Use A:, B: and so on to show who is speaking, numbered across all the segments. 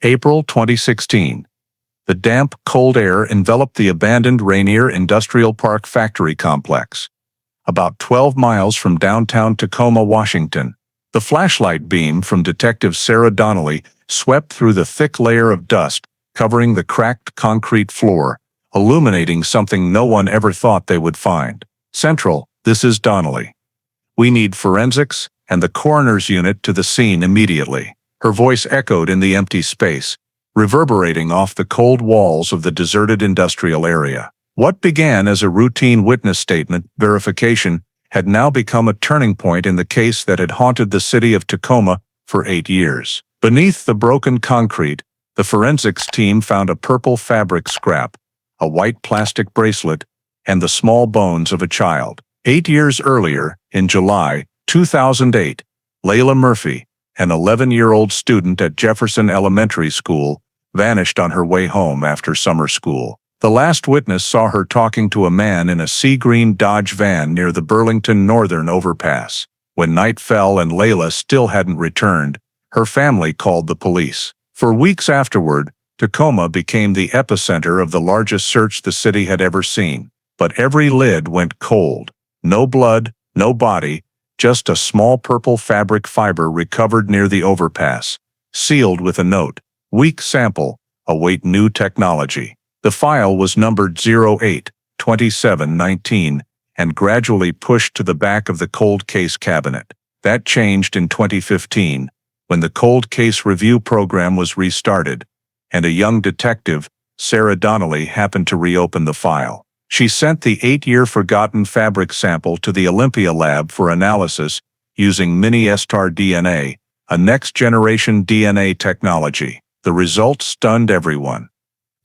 A: April 2016. The damp, cold air enveloped the abandoned Rainier Industrial Park factory complex, about 12 miles from downtown Tacoma, Washington. The flashlight beam from Detective Sarah Donnelly swept through the thick layer of dust covering the cracked concrete floor, illuminating something no one ever thought they would find. Central, this is Donnelly. We need forensics and the coroner's unit to the scene immediately. Her voice echoed in the empty space, reverberating off the cold walls of the deserted industrial area. What began as a routine witness statement verification had now become a turning point in the case that had haunted the city of Tacoma for 8 years. Beneath the broken concrete, the forensics team found a purple fabric scrap, a white plastic bracelet, and the small bones of a child. 8 years earlier, in July 2008, Layla Murphy, an 11-year-old student at Jefferson Elementary School, vanished on her way home after summer school. The last witness saw her talking to a man in a sea-green Dodge van near the Burlington Northern overpass. When night fell and Layla still hadn't returned, her family called the police. For weeks afterward, Tacoma became the epicenter of the largest search the city had ever seen. But every lid went cold. No blood, no body, just a small purple fabric fiber recovered near the overpass, sealed with a note. Weak sample, await new technology. The file was numbered 08-2719 and gradually pushed to the back of the cold case cabinet. That changed in 2015, when the cold case review program was restarted, and a young detective, Sarah Donnelly, happened to reopen the file. She sent the 8-year forgotten fabric sample to the Olympia lab for analysis using mini-estar DNA, a next-generation DNA technology. The results stunned everyone.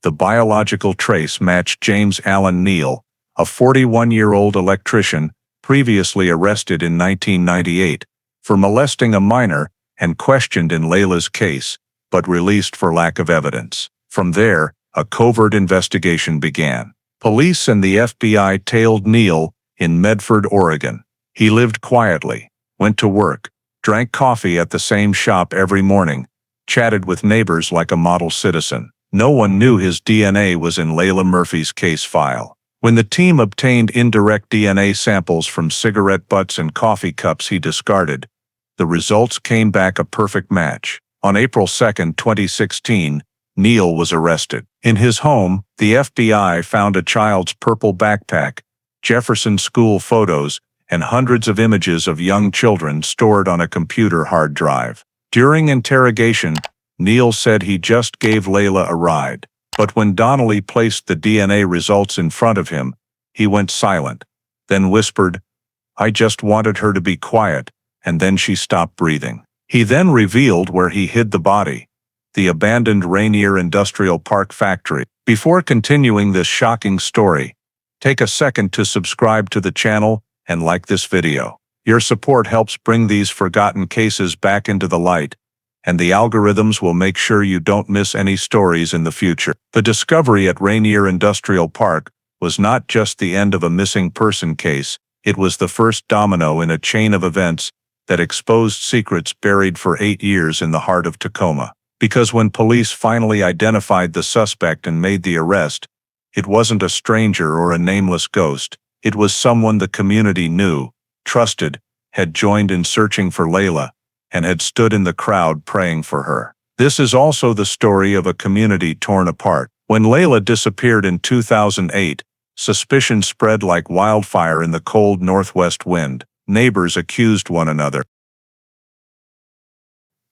A: The biological trace matched James Allen Neal, a 41-year-old electrician previously arrested in 1998 for molesting a minor and questioned in Layla's case, but released for lack of evidence. From there, a covert investigation began. Police and the FBI tailed Neal in Medford, Oregon. He lived quietly, went to work, drank coffee at the same shop every morning, chatted with neighbors like a model citizen. No one knew his DNA was in Layla Murphy's case file. When the team obtained indirect DNA samples from cigarette butts and coffee cups he discarded, the results came back a perfect match. On April 2, 2016, Neal was arrested. In his home, the FBI found a child's purple backpack, Jefferson School photos, and hundreds of images of young children stored on a computer hard drive. During interrogation, Neal said he just gave Layla a ride. But when Donnelly placed the DNA results in front of him, he went silent, then whispered, "I just wanted her to be quiet," and then she stopped breathing. He then revealed where he hid the body, the abandoned Rainier Industrial Park factory. Before continuing this shocking story, take a second to subscribe to the channel and like this video. Your support helps bring these forgotten cases back into the light, and the algorithms will make sure you don't miss any stories in the future. The discovery at Rainier Industrial Park was not just the end of a missing person case, it was the first domino in a chain of events that exposed secrets buried for 8 years in the heart of Tacoma. Because when police finally identified the suspect and made the arrest, it wasn't a stranger or a nameless ghost. It was someone the community knew, trusted, had joined in searching for Layla, and had stood in the crowd praying for her. This is also the story of a community torn apart. When Layla disappeared in 2008, suspicion spread like wildfire in the cold northwest wind. Neighbors accused one another.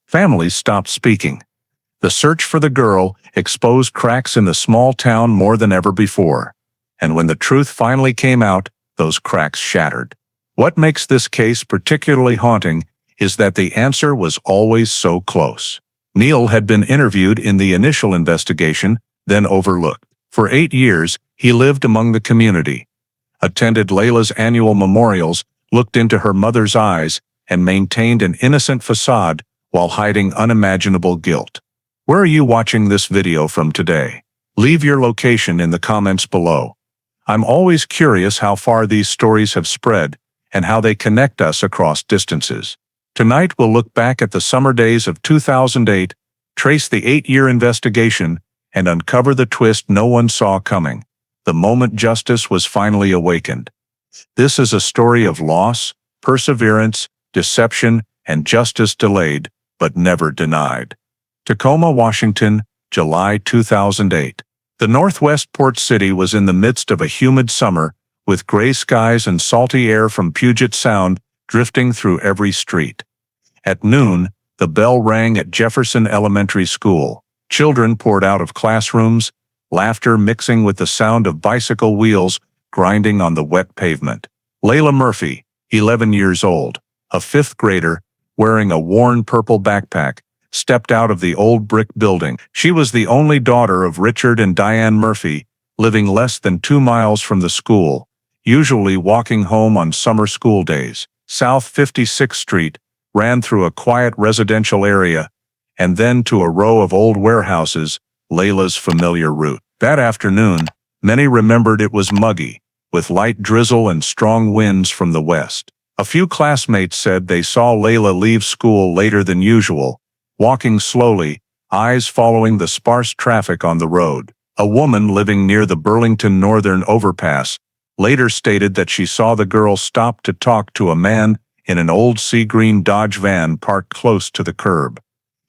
A: Families stopped speaking. The search for the girl exposed cracks in the small town more than ever before. And when the truth finally came out, those cracks shattered. What makes this case particularly haunting is that the answer was always so close. Neal had been interviewed in the initial investigation, then overlooked. For 8 years, he lived among the community, attended Layla's annual memorials, looked into her mother's eyes, and maintained an innocent facade while hiding unimaginable guilt. Where are you watching this video from today? Leave your location in the comments below. I'm always curious how far these stories have spread and how they connect us across distances. Tonight we'll look back at the summer days of 2008, trace the 8-year investigation, and uncover the twist no one saw coming, the moment justice was finally awakened. This is a story of loss, perseverance, deception, and justice delayed, but never denied. Tacoma, Washington, July 2008. The Northwest port city was in the midst of a humid summer, with gray skies and salty air from Puget Sound drifting through every street. At noon, the bell rang at Jefferson Elementary School. Children poured out of classrooms, laughter mixing with the sound of bicycle wheels grinding on the wet pavement. Layla Murphy, 11 years old, a fifth grader, wearing a worn purple backpack, stepped out of the old brick building. She was the only daughter of Richard and Diane Murphy, living less than 2 miles from the school, usually walking home on summer school days. South 56th Street ran through a quiet residential area and then to a row of old warehouses, Layla's familiar route. That afternoon, many remembered it was muggy, with light drizzle and strong winds from the west. A few classmates said they saw Layla leave school later than usual, walking slowly, eyes following the sparse traffic on the road. A woman living near the Burlington Northern overpass later stated that she saw the girl stop to talk to a man in an old sea-green Dodge van parked close to the curb,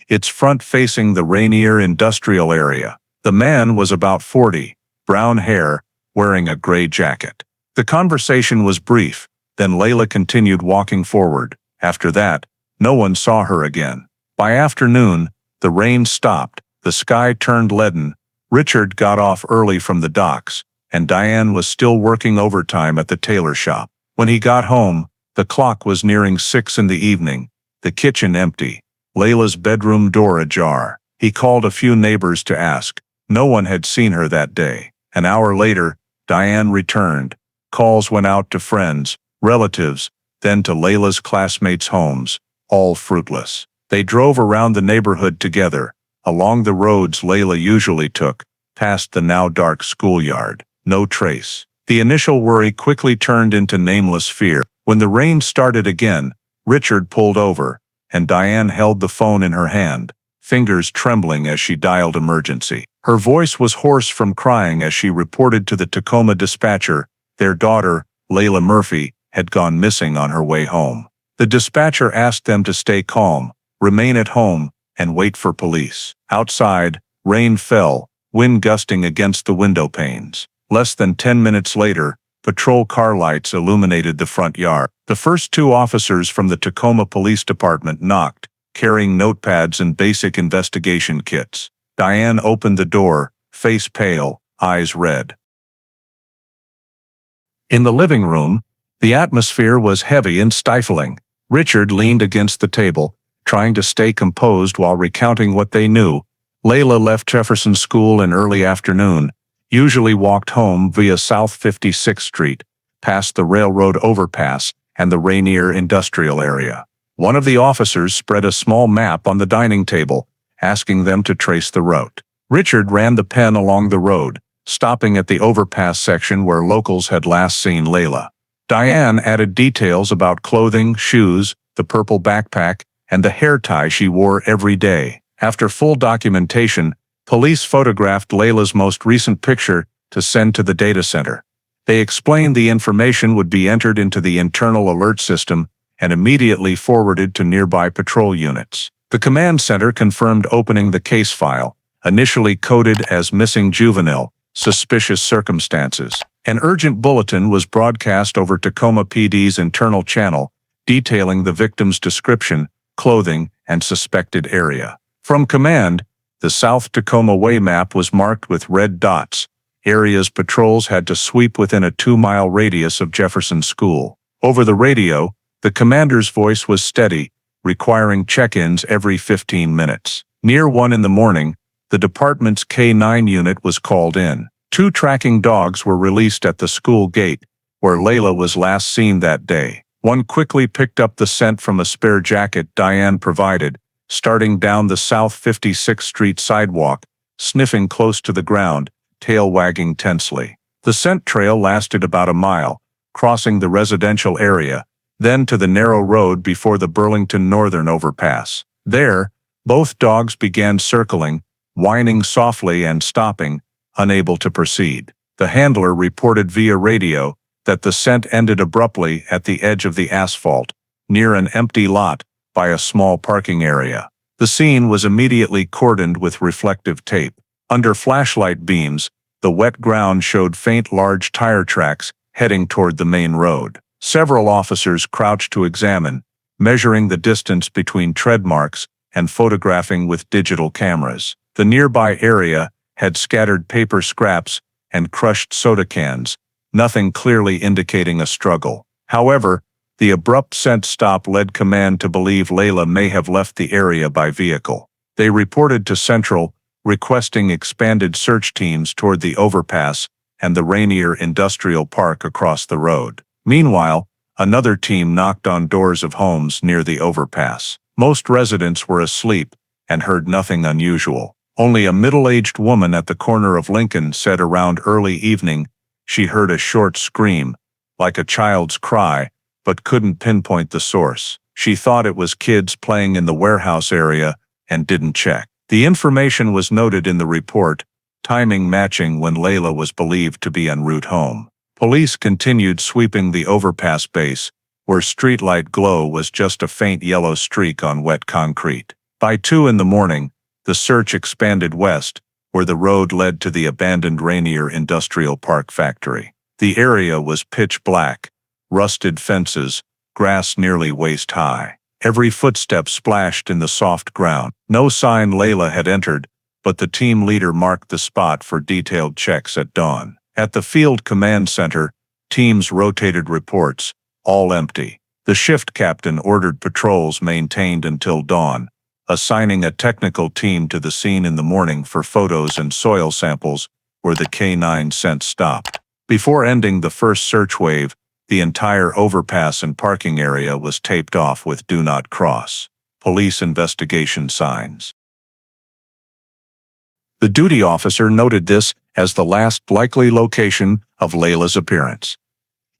A: its front facing the Rainier Industrial area. The man was about 40, brown hair, wearing a gray jacket. The conversation was brief, then Layla continued walking forward. After that, no one saw her again. By afternoon, the rain stopped, the sky turned leaden, Richard got off early from the docks, and Diane was still working overtime at the tailor shop. When he got home, the clock was nearing 6 in the evening, the kitchen empty, Layla's bedroom door ajar. He called a few neighbors to ask. No one had seen her that day. An hour later, Diane returned. Calls went out to friends, relatives, then to Layla's classmates' homes, all fruitless. They drove around the neighborhood together, along the roads Layla usually took, past the now dark schoolyard. No trace. The initial worry quickly turned into nameless fear. When the rain started again, Richard pulled over, and Diane held the phone in her hand, fingers trembling as she dialed emergency. Her voice was hoarse from crying as she reported to the Tacoma dispatcher their daughter, Layla Murphy, had gone missing on her way home. The dispatcher asked them to stay calm, remain at home, and wait for police. Outside, rain fell, wind gusting against the window panes. Less than 10 minutes later, patrol car lights illuminated the front yard. The first 2 officers from the Tacoma Police Department knocked, carrying notepads and basic investigation kits. Diane opened the door, face pale, eyes red. In the living room, the atmosphere was heavy and stifling. Richard leaned against the table, trying to stay composed while recounting what they knew. Layla left Jefferson School in early afternoon, usually walked home via South 56th Street, past the railroad overpass and the Rainier Industrial area. One of the officers spread a small map on the dining table, asking them to trace the route. Richard ran the pen along the road, stopping at the overpass section where locals had last seen Layla. Diane added details about clothing, shoes, the purple backpack, and the hair tie she wore every day. After full documentation, police photographed Layla's most recent picture to send to the data center. They explained the information would be entered into the internal alert system and immediately forwarded to nearby patrol units. The command center confirmed opening the case file, initially coded as missing juvenile, suspicious circumstances. An urgent bulletin was broadcast over Tacoma PD's internal channel, detailing the victim's description, clothing, and suspected area. From command, the South Tacoma Way map was marked with red dots, areas patrols had to sweep within a 2-mile radius of Jefferson School. Over the radio, the commander's voice was steady, requiring check-ins every 15 minutes. Near 1 in the morning, the department's K-9 unit was called in. 2 tracking dogs were released at the school gate, where Layla was last seen that day. One quickly picked up the scent from a spare jacket Diane provided, starting down the South 56th Street sidewalk, sniffing close to the ground, tail wagging tensely. The scent trail lasted about a mile, crossing the residential area, then to the narrow road before the Burlington Northern overpass. There, Both dogs began circling, whining softly and stopping, unable to proceed. The handler reported via radio that the scent ended abruptly at the edge of the asphalt, near an empty lot, by a small parking area. The scene was immediately cordoned with reflective tape. Under flashlight beams, the wet ground showed faint large tire tracks heading toward the main road. Several officers crouched to examine, measuring the distance between tread marks and photographing with digital cameras. The nearby area had scattered paper scraps and crushed soda cans, nothing clearly indicating a struggle. However, the abrupt scent stop led command to believe Layla may have left the area by vehicle. They reported to Central, requesting expanded search teams toward the overpass and the Rainier Industrial Park across the road. Meanwhile, another team knocked on doors of homes near the overpass. Most residents were asleep and heard nothing unusual. Only a middle-aged woman at the corner of Lincoln said around early evening she heard a short scream, like a child's cry, but couldn't pinpoint the source. She thought it was kids playing in the warehouse area and didn't check. The information was noted in the report, timing matching when Layla was believed to be en route home. Police continued sweeping the overpass base, where streetlight glow was just a faint yellow streak on wet concrete. By 2 in the morning, the search expanded west, where the road led to the abandoned Rainier Industrial Park factory. The area was pitch black, rusted fences, grass nearly waist-high. Every footstep splashed in the soft ground. No sign Layla had entered, but the team leader marked the spot for detailed checks at dawn. At the field command center, teams rotated reports, all empty. The shift captain ordered patrols maintained until dawn, assigning a technical team to the scene in the morning for photos and soil samples where the K9 scent stopped. Before ending the first search wave, the entire overpass and parking area was taped off with "Do Not Cross" police investigation signs. The duty officer noted this as the last likely location of Layla's appearance.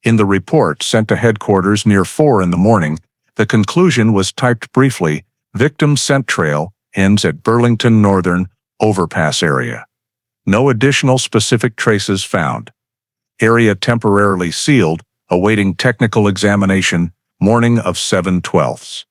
A: In the report sent to headquarters near 4 in the morning, the conclusion was typed briefly: "Victim scent trail ends at Burlington Northern Overpass area. No additional specific traces found. Area temporarily sealed, awaiting technical examination, morning of 7/12."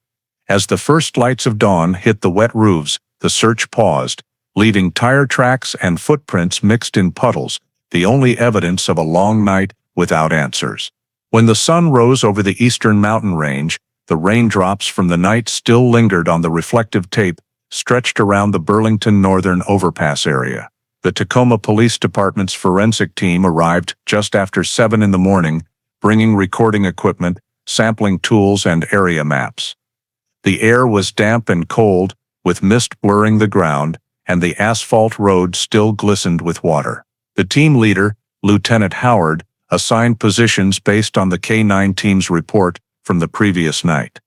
A: As the first lights of dawn hit the wet roofs, the search paused, leaving tire tracks and footprints mixed in puddles, the only evidence of a long night without answers. When the sun rose over the eastern mountain range, the raindrops from the night still lingered on the reflective tape stretched around the Burlington Northern Overpass area. The Tacoma Police Department's forensic team arrived just after 7 in the morning, bringing recording equipment, sampling tools, and area maps. The air was damp and cold, with mist blurring the ground, and the asphalt road still glistened with water. The team leader, Lieutenant Howard, assigned positions based on the K9 team's report from the previous night.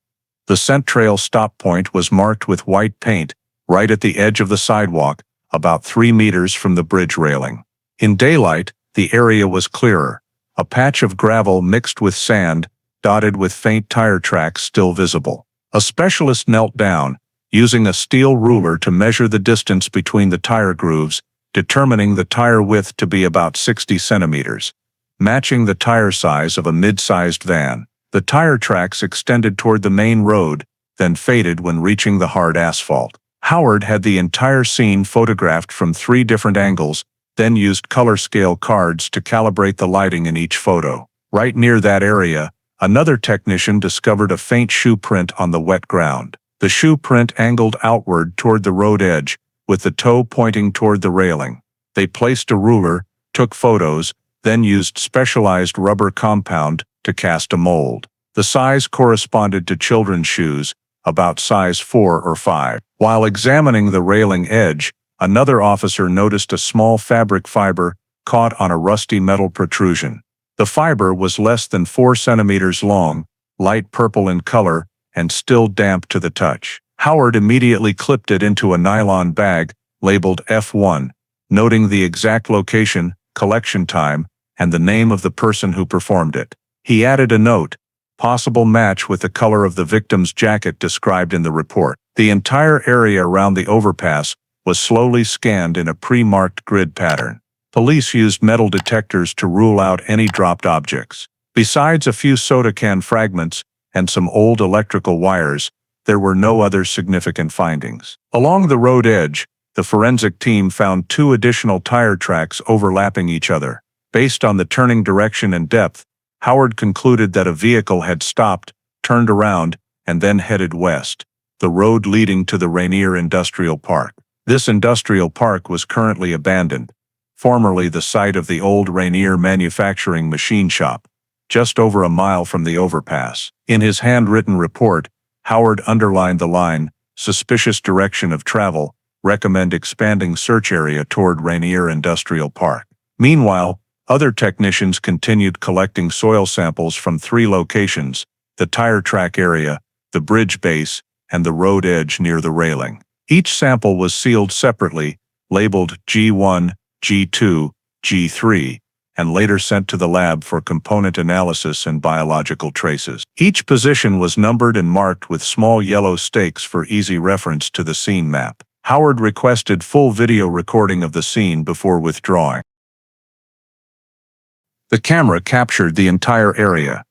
A: The scent trail stop point was marked with white paint, right at the edge of the sidewalk, about 3 meters from the bridge railing. In daylight, the area was clearer, a patch of gravel mixed with sand, dotted with faint tire tracks still visible. A specialist knelt down, using a steel ruler to measure the distance between the tire grooves, determining the tire width to be about 60 centimeters, matching the tire size of a mid-sized van. The tire tracks extended toward the main road, then faded when reaching the hard asphalt. Howard had the entire scene photographed from 3 different angles, then used color scale cards to calibrate the lighting in each photo. Right near that area, another technician discovered a faint shoe print on the wet ground. The shoe print angled outward toward the road edge, with the toe pointing toward the railing. They placed a ruler, took photos, then used specialized rubber compound to cast a mold. The size corresponded to children's shoes, about size 4 or 5. While examining the railing edge, another officer noticed a small fabric fiber caught on a rusty metal protrusion. The fiber was less than 4 centimeters long, light purple in color, and still damp to the touch. Howard immediately clipped it into a nylon bag labeled F1, noting the exact location, collection time, and the name of the person who performed it. He added a note, possible match with the color of the victim's jacket described in the report. The entire area around the overpass was slowly scanned in a pre-marked grid pattern. Police used metal detectors to rule out any dropped objects. Besides a few soda can fragments and some old electrical wires, there were no other significant findings. Along the road edge, the forensic team found 2 additional tire tracks overlapping each other. Based on the turning direction and depth, Howard concluded that a vehicle had stopped, turned around, and then headed west, the road leading to the Rainier Industrial Park. This industrial park was currently abandoned, formerly the site of the old Rainier manufacturing machine shop, just over a mile from the overpass. In his handwritten report, Howard underlined the line, "Suspicious direction of travel, recommend expanding search area toward Rainier Industrial Park." Meanwhile, other technicians continued collecting soil samples from 3 locations: the tire track area, the bridge base, and the road edge near the railing. Each sample was sealed separately, labeled G1, G2, G3, and later sent to the lab for component analysis and biological traces. Each position was numbered and marked with small yellow stakes for easy reference to the scene map. Howard requested full video recording of the scene before withdrawing. The camera captured the entire area: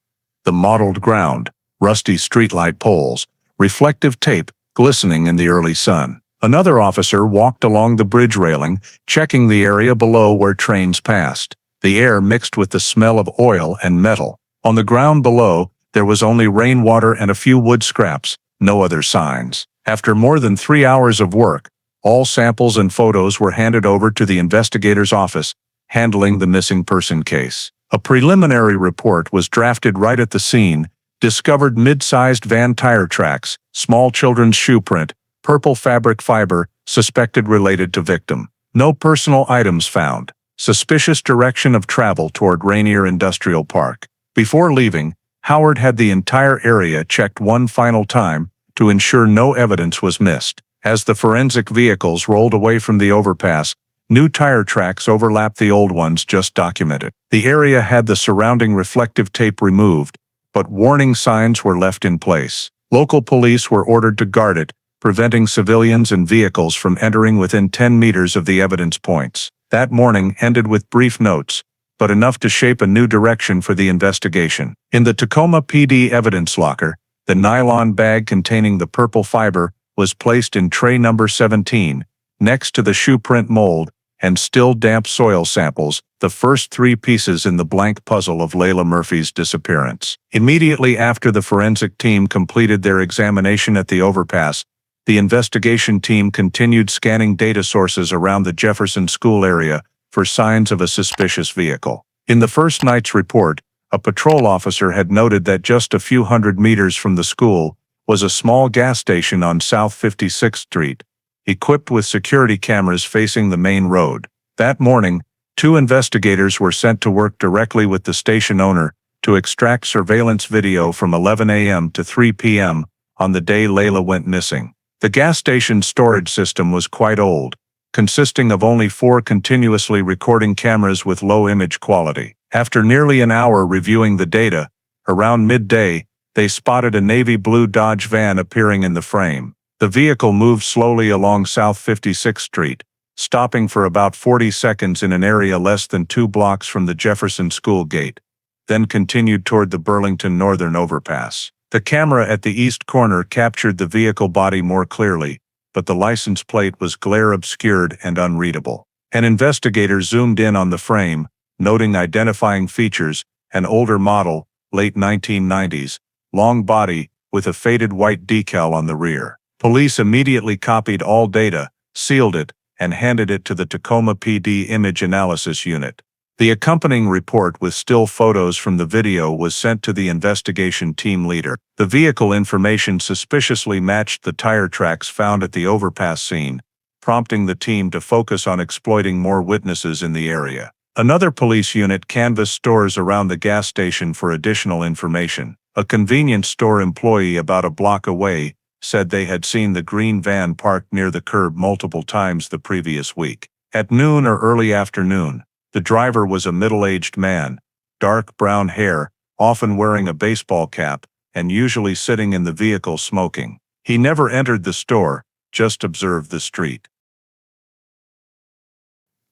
A: the mottled ground, rusty streetlight poles, reflective tape glistening in the early sun. Another officer walked along the bridge railing, checking the area below where trains passed. The air mixed with the smell of oil and metal. On the ground below, there was only rainwater and a few wood scraps, no other signs. After more than 3 hours of work, all samples and photos were handed over to the investigator's office, handling the missing person case. A preliminary report was drafted right at the scene: discovered mid-sized van tire tracks, small children's shoe print, purple fabric fiber, suspected related to victim. No personal items found. Suspicious direction of travel toward Rainier Industrial Park. Before leaving, Howard had the entire area checked one final time to ensure no evidence was missed. As the forensic vehicles rolled away from the overpass, new tire tracks overlapped the old ones just documented. The area had the surrounding reflective tape removed, but warning signs were left in place. Local police were ordered to guard it, preventing civilians and vehicles from entering within 10 meters of the evidence points. That morning ended with brief notes, but enough to shape a new direction for the investigation. In the Tacoma PD evidence locker, the nylon bag containing the purple fiber was placed in tray number 17, next to the shoe print mold and still damp soil samples, the first 3 pieces in the blank puzzle of Layla Murphy's disappearance. Immediately after the forensic team completed their examination at the overpass, the investigation team continued scanning data sources around the Jefferson School area for signs of a suspicious vehicle. In the first night's report, a patrol officer had noted that just a few hundred meters from the school was a small gas station on South 56th Street, equipped with security cameras facing the main road. That morning, 2 investigators were sent to work directly with the station owner to extract surveillance video from 11 a.m. to 3 p.m. on the day Layla went missing. The gas station's storage system was quite old, consisting of only 4 continuously recording cameras with low image quality. After nearly an hour reviewing the data, around midday, they spotted a navy blue Dodge van appearing in the frame. The vehicle moved slowly along South 56th Street, stopping for about 40 seconds in an area less than 2 blocks from the Jefferson School gate, then continued toward the Burlington Northern overpass. The camera at the east corner captured the vehicle body more clearly, but the license plate was glare-obscured and unreadable. An investigator zoomed in on the frame, noting identifying features: an older model, late 1990s, long body, with a faded white decal on the rear. Police immediately copied all data, sealed it, and handed it to the Tacoma PD Image Analysis Unit. The accompanying report with still photos from the video was sent to the investigation team leader. The vehicle information suspiciously matched the tire tracks found at the overpass scene, prompting the team to focus on exploiting more witnesses in the area. Another police unit canvassed stores around the gas station for additional information. A convenience store employee about a block away said they had seen the green van parked near the curb multiple times the previous week. At noon or early afternoon, the driver was a middle-aged man, dark brown hair, often wearing a baseball cap, and usually sitting in the vehicle smoking. He never entered the store, just observed the street.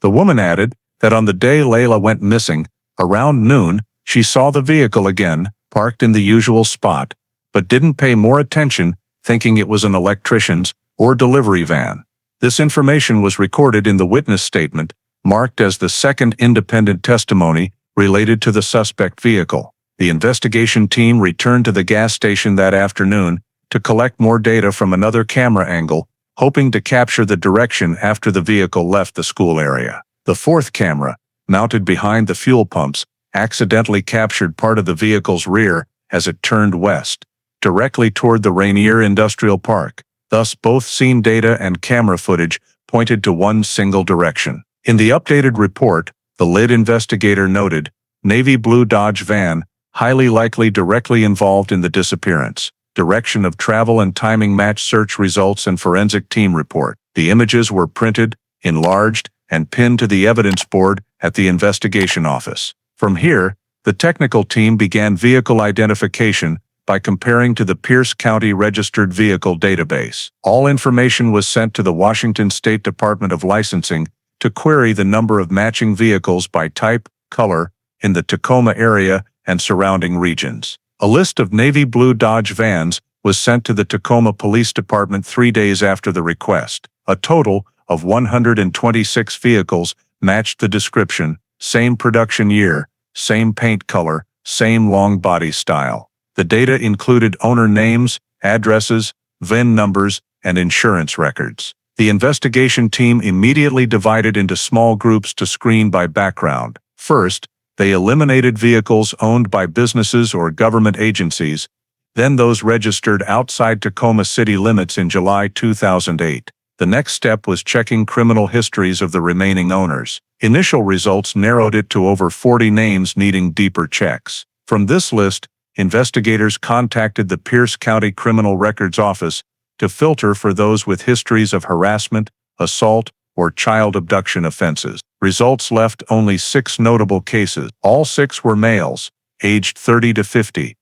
A: The woman added that on the day Layla went missing, around noon, she saw the vehicle again, parked in the usual spot, but didn't pay more attention, thinking it was an electrician's or delivery van. This information was recorded in the witness statement, marked as the second independent testimony related to the suspect vehicle. The investigation team returned to the gas station that afternoon to collect more data from another camera angle, hoping to capture the direction after the vehicle left the school area. The fourth camera, mounted behind the fuel pumps, accidentally captured part of the vehicle's rear as it turned west, directly toward the Rainier Industrial Park. Thus, both scene data and camera footage pointed to one single direction. In the updated report, the lead investigator noted, navy blue Dodge van, highly likely directly involved in the disappearance. Direction of travel and timing match search results and forensic team report. The images were printed, enlarged, and pinned to the evidence board at the investigation office. From here, the technical team began vehicle identification by comparing to the Pierce County Registered Vehicle Database. All information was sent to the Washington State Department of Licensing to query the number of matching vehicles by type, color, in the Tacoma area and surrounding regions. A list of navy blue Dodge vans was sent to the Tacoma Police Department 3 days after the request. A total of 126 vehicles matched the description, same production year, same paint color, same long body style. The data included owner names, addresses, VIN numbers, and insurance records. The investigation team immediately divided into small groups to screen by background. First, they eliminated vehicles owned by businesses or government agencies, then those registered outside Tacoma city limits in July 2008. The next step was checking criminal histories of the remaining owners. Initial results narrowed it to over 40 names needing deeper checks. From this list, investigators contacted the Pierce County Criminal Records Office to filter for those with histories of harassment, assault, or child abduction offenses. Results left only 6 notable cases. All 6 were males, aged 30 to 50,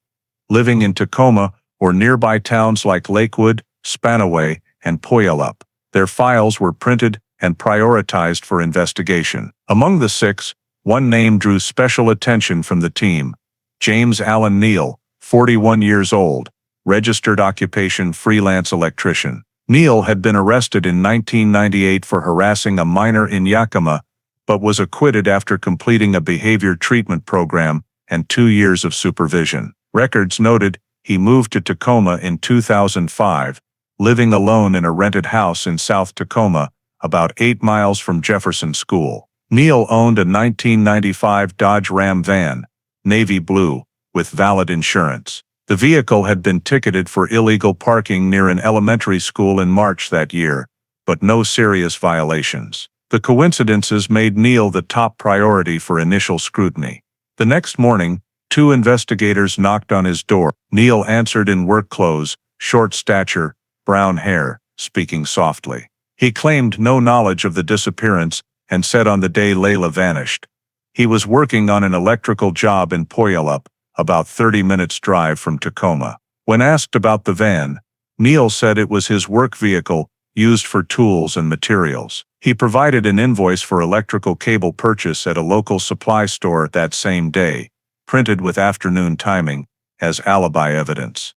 A: living in Tacoma or nearby towns like Lakewood, Spanaway, and Puyallup. Their files were printed and prioritized for investigation. Among the 6, one name drew special attention from the team: James Allen Neal, 41 years old, registered occupation freelance electrician. Neal had been arrested in 1998 for harassing a minor in Yakima, but was acquitted after completing a behavior treatment program and 2 years of supervision. Records noted he moved to Tacoma in 2005, living alone in a rented house in South Tacoma, about 8 miles from Jefferson School. Neal owned a 1995 Dodge Ram van, navy blue, with valid insurance. The vehicle had been ticketed for illegal parking near an elementary school in March that year, but no serious violations. The coincidences made Neal the top priority for initial scrutiny. The next morning, 2 investigators knocked on his door. Neal answered in work clothes, short stature, brown hair, speaking softly. He claimed no knowledge of the disappearance and said on the day Layla vanished, he was working on an electrical job in Puyallup, about 30 minutes drive from Tacoma. When asked about the van, Neal said it was his work vehicle, used for tools and materials. He provided an invoice for electrical cable purchase at a local supply store that same day, printed with afternoon timing, as alibi evidence.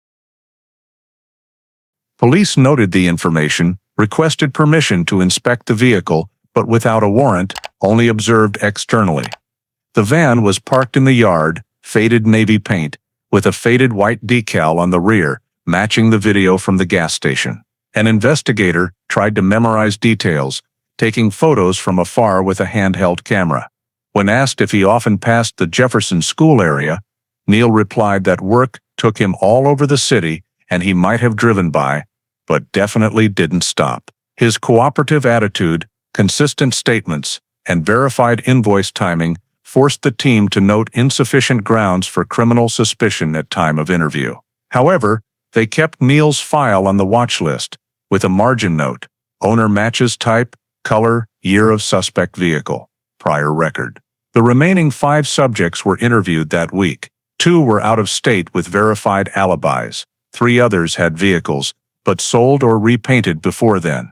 A: Police noted the information, requested permission to inspect the vehicle, but without a warrant, only observed externally. The van was parked in the yard, faded navy paint, with a faded white decal on the rear, matching the video from the gas station. An investigator tried to memorize details, taking photos from afar with a handheld camera. When asked if he often passed the Jefferson School area, Neal replied that work took him all over the city and he might have driven by, but definitely didn't stop. His cooperative attitude, consistent statements, and verified invoice timing forced the team to note insufficient grounds for criminal suspicion at time of interview. However, they kept Neal's file on the watch list, with a margin note: owner matches type, color, year of suspect vehicle, prior record. The remaining 5 subjects were interviewed that week. 2 were out of state with verified alibis. 3 others had vehicles, but sold or repainted before then.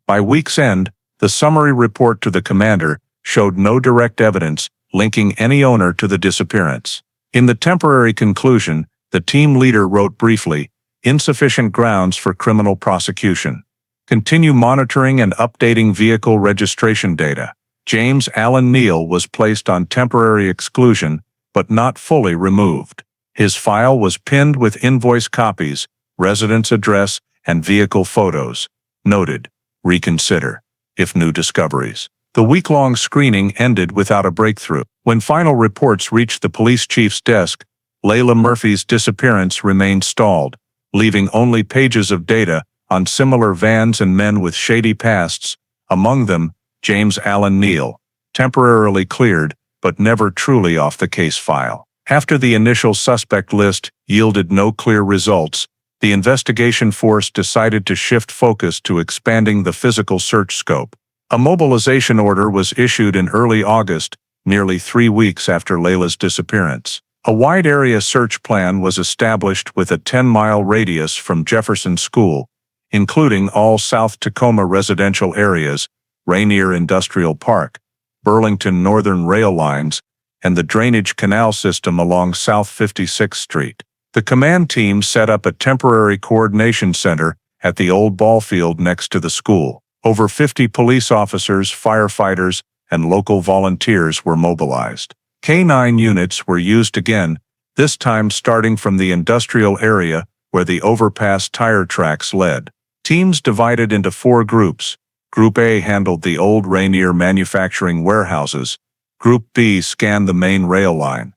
A: By week's end, the summary report to the commander showed no direct evidence linking any owner to the disappearance. In the temporary conclusion, the team leader wrote briefly, "Insufficient grounds for criminal prosecution. Continue monitoring and updating vehicle registration data." James Allen Neal was placed on temporary exclusion, but not fully removed. His file was pinned with invoice copies, residence address, and vehicle photos. Noted, reconsider, if new discoveries. The week-long screening ended without a breakthrough. When final reports reached the police chief's desk, Layla Murphy's disappearance remained stalled, leaving only pages of data on similar vans and men with shady pasts, among them James Allen Neal, temporarily cleared but never truly off the case file. After the initial suspect list yielded no clear results, the investigation force decided to shift focus to expanding the physical search scope. A mobilization order was issued in early August, nearly 3 weeks after Layla's disappearance. A wide-area search plan was established with a 10-mile radius from Jefferson School, including all South Tacoma residential areas, Rainier Industrial Park, Burlington Northern Rail Lines, and the drainage canal system along South 56th Street. The command team set up a temporary coordination center at the old ball field next to the school. Over 50 police officers, firefighters, and local volunteers were mobilized. K-9 units were used again, this time starting from the industrial area where the overpass tire tracks led. Teams divided into 4 groups. Group A handled the old Rainier manufacturing warehouses. Group B scanned the main rail line.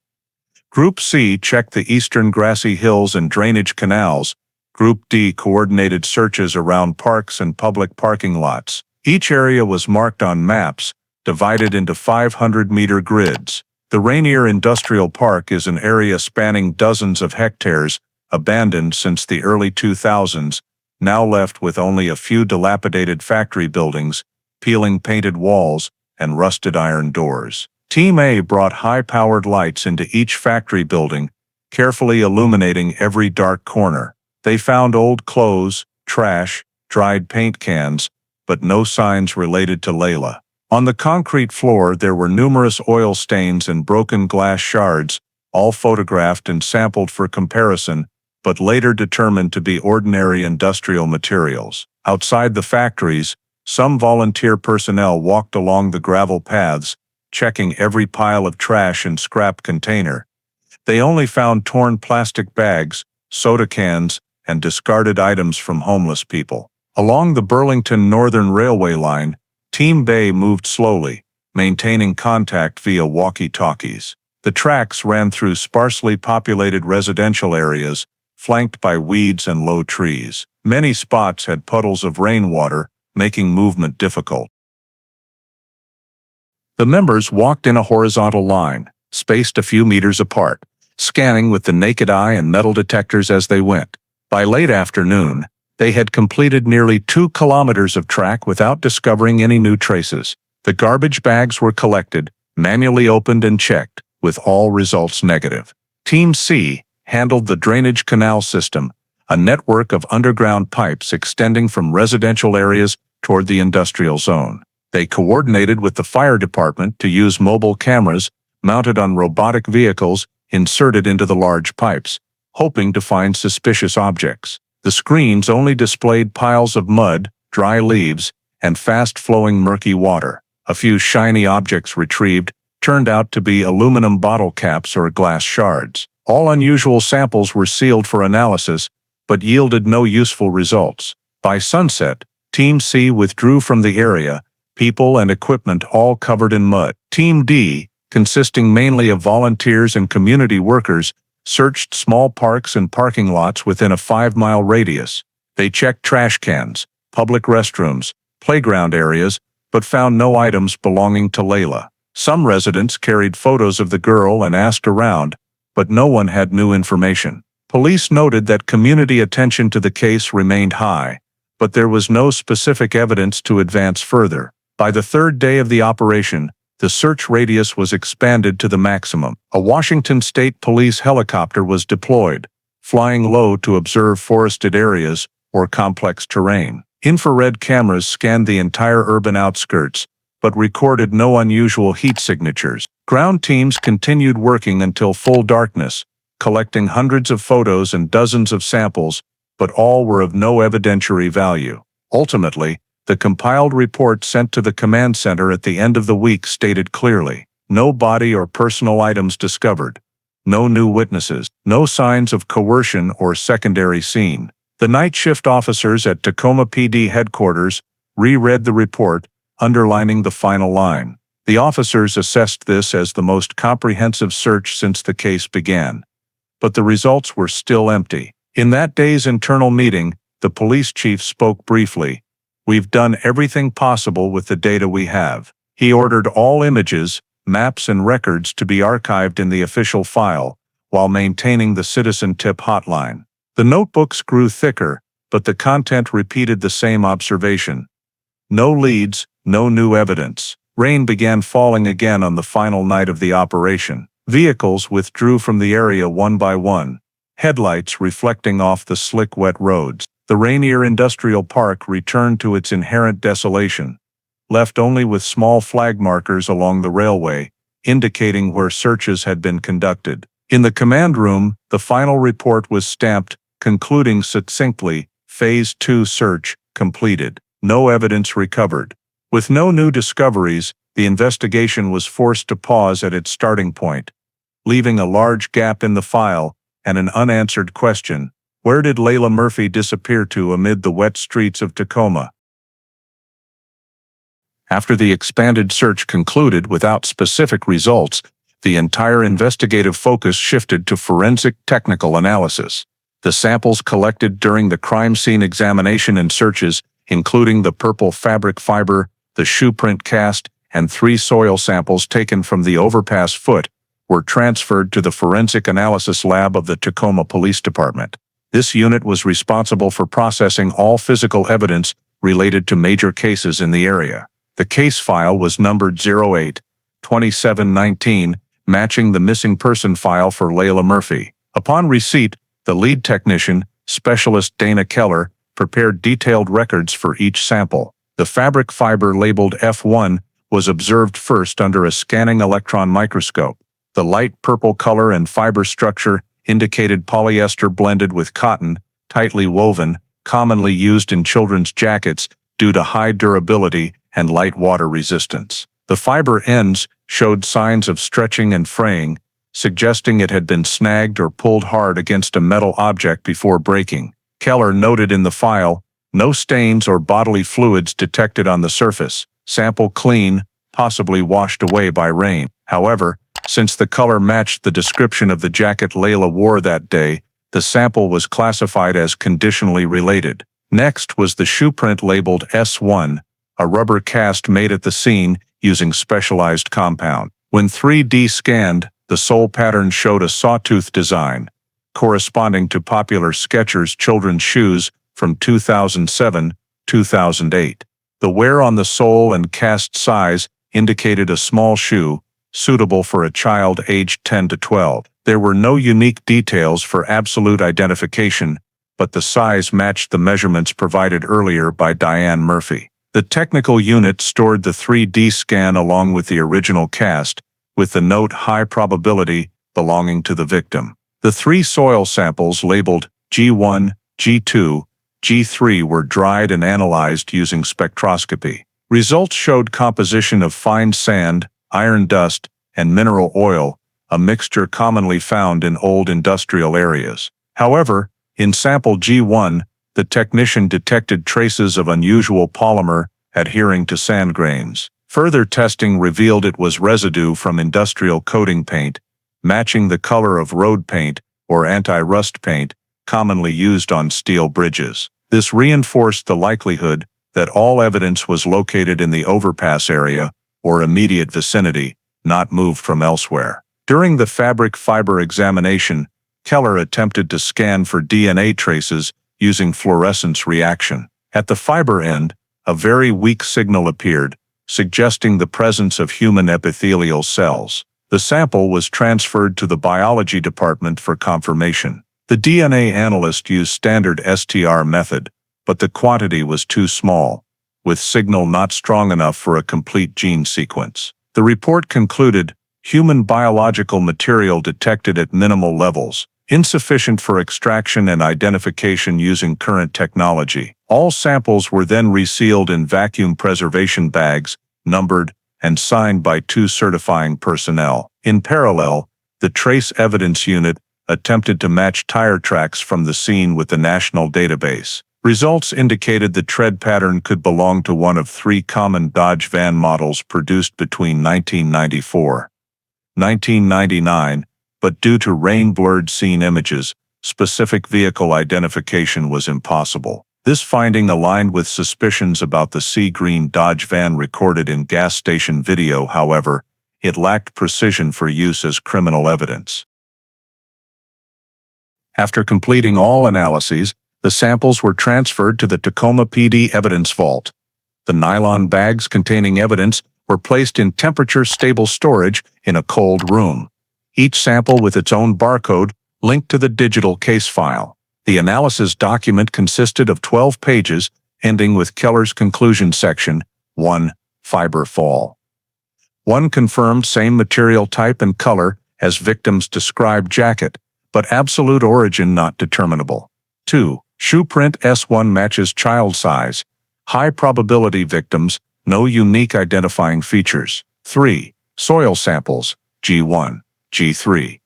A: Group C checked the eastern grassy hills and drainage canals. Group D coordinated searches around parks and public parking lots. Each area was marked on maps, divided into 500-meter grids. The Rainier Industrial Park is an area spanning dozens of hectares, abandoned since the early 2000s, now left with only a few dilapidated factory buildings, peeling painted walls, and rusted iron doors. Team A brought high-powered lights into each factory building, carefully illuminating every dark corner. They found old clothes, trash, dried paint cans, but no signs related to Layla. On the concrete floor there were numerous oil stains and broken glass shards, all photographed and sampled for comparison, but later determined to be ordinary industrial materials. Outside the factories, some volunteer personnel walked along the gravel paths, checking every pile of trash and scrap container. They only found torn plastic bags, soda cans, and discarded items from homeless people. Along the Burlington Northern Railway line, Team B moved slowly, maintaining contact via walkie-talkies. The tracks ran through sparsely populated residential areas, flanked by weeds and low trees. Many spots had puddles of rainwater, making movement difficult. The members walked in a horizontal line, spaced a few meters apart, scanning with the naked eye and metal detectors as they went. By late afternoon, they had completed nearly 2 kilometers of track without discovering any new traces. The garbage bags were collected, manually opened and checked, with all results negative. Team C handled the drainage canal system, a network of underground pipes extending from residential areas toward the industrial zone. They coordinated with the fire department to use mobile cameras mounted on robotic vehicles inserted into the large pipes, hoping to find suspicious objects. The screens only displayed piles of mud, dry leaves, and fast-flowing murky water. A few shiny objects retrieved turned out to be aluminum bottle caps or glass shards. All unusual samples were sealed for analysis, but yielded no useful results. By sunset, Team C withdrew from the area, people and equipment all covered in mud. Team D, consisting mainly of volunteers and community workers, searched small parks and parking lots within a 5-mile radius. They checked trash cans, public restrooms, playground areas, but found no items belonging to Layla. Some residents carried photos of the girl and asked around, but no one had new information. Police noted that community attention to the case remained high, but there was no specific evidence to advance further. By the 3rd day of the operation, the search radius was expanded to the maximum. A Washington State Police helicopter was deployed, flying low to observe forested areas, or complex terrain. Infrared cameras scanned the entire urban outskirts, but recorded no unusual heat signatures. Ground teams continued working until full darkness, collecting hundreds of photos and dozens of samples, but all were of no evidentiary value. Ultimately, the compiled report sent to the command center at the end of the week stated clearly, no body or personal items discovered, no new witnesses, no signs of coercion or secondary scene. The night shift officers at Tacoma PD headquarters reread the report, underlining the final line. The officers assessed this as the most comprehensive search since the case began. But the results were still empty. In that day's internal meeting, the police chief spoke briefly. "We've done everything possible with the data we have." He ordered all images, maps and records to be archived in the official file, while maintaining the citizen tip hotline. The notebooks grew thicker, but the content repeated the same observation. No leads, no new evidence. Rain began falling again on the final night of the operation. Vehicles withdrew from the area one by one, headlights reflecting off the slick wet roads. The Rainier Industrial Park returned to its inherent desolation, left only with small flag markers along the railway, indicating where searches had been conducted. In the command room, the final report was stamped, concluding succinctly, Phase 2 search completed. No evidence recovered. With no new discoveries, the investigation was forced to pause at its starting point, leaving a large gap in the file and an unanswered question: where did Layla Murphy disappear to amid the wet streets of Tacoma? After the expanded search concluded without specific results, the entire investigative focus shifted to forensic technical analysis. The samples collected during the crime scene examination and searches, including the purple fabric fiber, the shoe print cast, and 3 soil samples taken from the overpass foot, were transferred to the Forensic Analysis Lab of the Tacoma Police Department. This unit was responsible for processing all physical evidence related to major cases in the area. The case file was numbered 08-2719, matching the missing person file for Layla Murphy. Upon receipt, the lead technician, Specialist Dana Keller, prepared detailed records for each sample. The fabric fiber labeled F1 was observed first under a scanning electron microscope. The light purple color and fiber structure indicated polyester blended with cotton, tightly woven, commonly used in children's jackets due to high durability and light water resistance. The fiber ends showed signs of stretching and fraying, suggesting it had been snagged or pulled hard against a metal object before breaking. Keller noted in the file, no stains or bodily fluids detected on the surface. Sample clean, possibly washed away by rain. However, since the color matched the description of the jacket Layla wore that day, the sample was classified as conditionally related. Next was the shoe print labeled S1, a rubber cast made at the scene using specialized compound. When 3D scanned, the sole pattern showed a sawtooth design, corresponding to popular Skechers children's shoes from 2007-2008. The wear on the sole and cast size indicated a small shoe, suitable for a child aged 10 to 12. There were no unique details for absolute identification, but the size matched the measurements provided earlier by Diane Murphy. The technical unit stored the 3D scan along with the original cast, with the note high probability belonging to the victim. The 3 soil samples labeled G1, G2, G3 were dried and analyzed using spectroscopy. Results showed composition of fine sand, iron dust, and mineral oil, a mixture commonly found in old industrial areas. However, in sample G1, the technician detected traces of unusual polymer adhering to sand grains. Further testing revealed it was residue from industrial coating paint, matching the color of road paint or anti-rust paint commonly used on steel bridges. This reinforced the likelihood that all evidence was located in the overpass area or immediate vicinity, not moved from elsewhere. During the fabric fiber examination, Keller attempted to scan for DNA traces using fluorescence reaction. At the fiber end, a very weak signal appeared, suggesting the presence of human epithelial cells. The sample was transferred to the biology department for confirmation. The DNA analyst used standard STR method, but the quantity was too small, with signal not strong enough for a complete gene sequence. The report concluded, human biological material detected at minimal levels, insufficient for extraction and identification using current technology. All samples were then resealed in vacuum preservation bags, numbered, and signed by 2 certifying personnel. In parallel, the Trace Evidence Unit attempted to match tire tracks from the scene with the national database. Results indicated the tread pattern could belong to one of 3 common Dodge van models produced between 1994 and 1999, but due to rain-blurred scene images, specific vehicle identification was impossible. This finding aligned with suspicions about the sea green Dodge van recorded in gas station video. However, it lacked precision for use as criminal evidence. After completing all analyses, the samples were transferred to the Tacoma PD evidence vault. The nylon bags containing evidence were placed in temperature-stable storage in a cold room, each sample with its own barcode linked to the digital case file. The analysis document consisted of 12 pages, ending with Keller's conclusion section. 1. Fiber fall. 1. Confirmed same material type and color as victim's described jacket, but absolute origin not determinable. 2. Shoe print S1 matches child size. High probability victims, no unique identifying features. 3. Soil samples, G1, G3.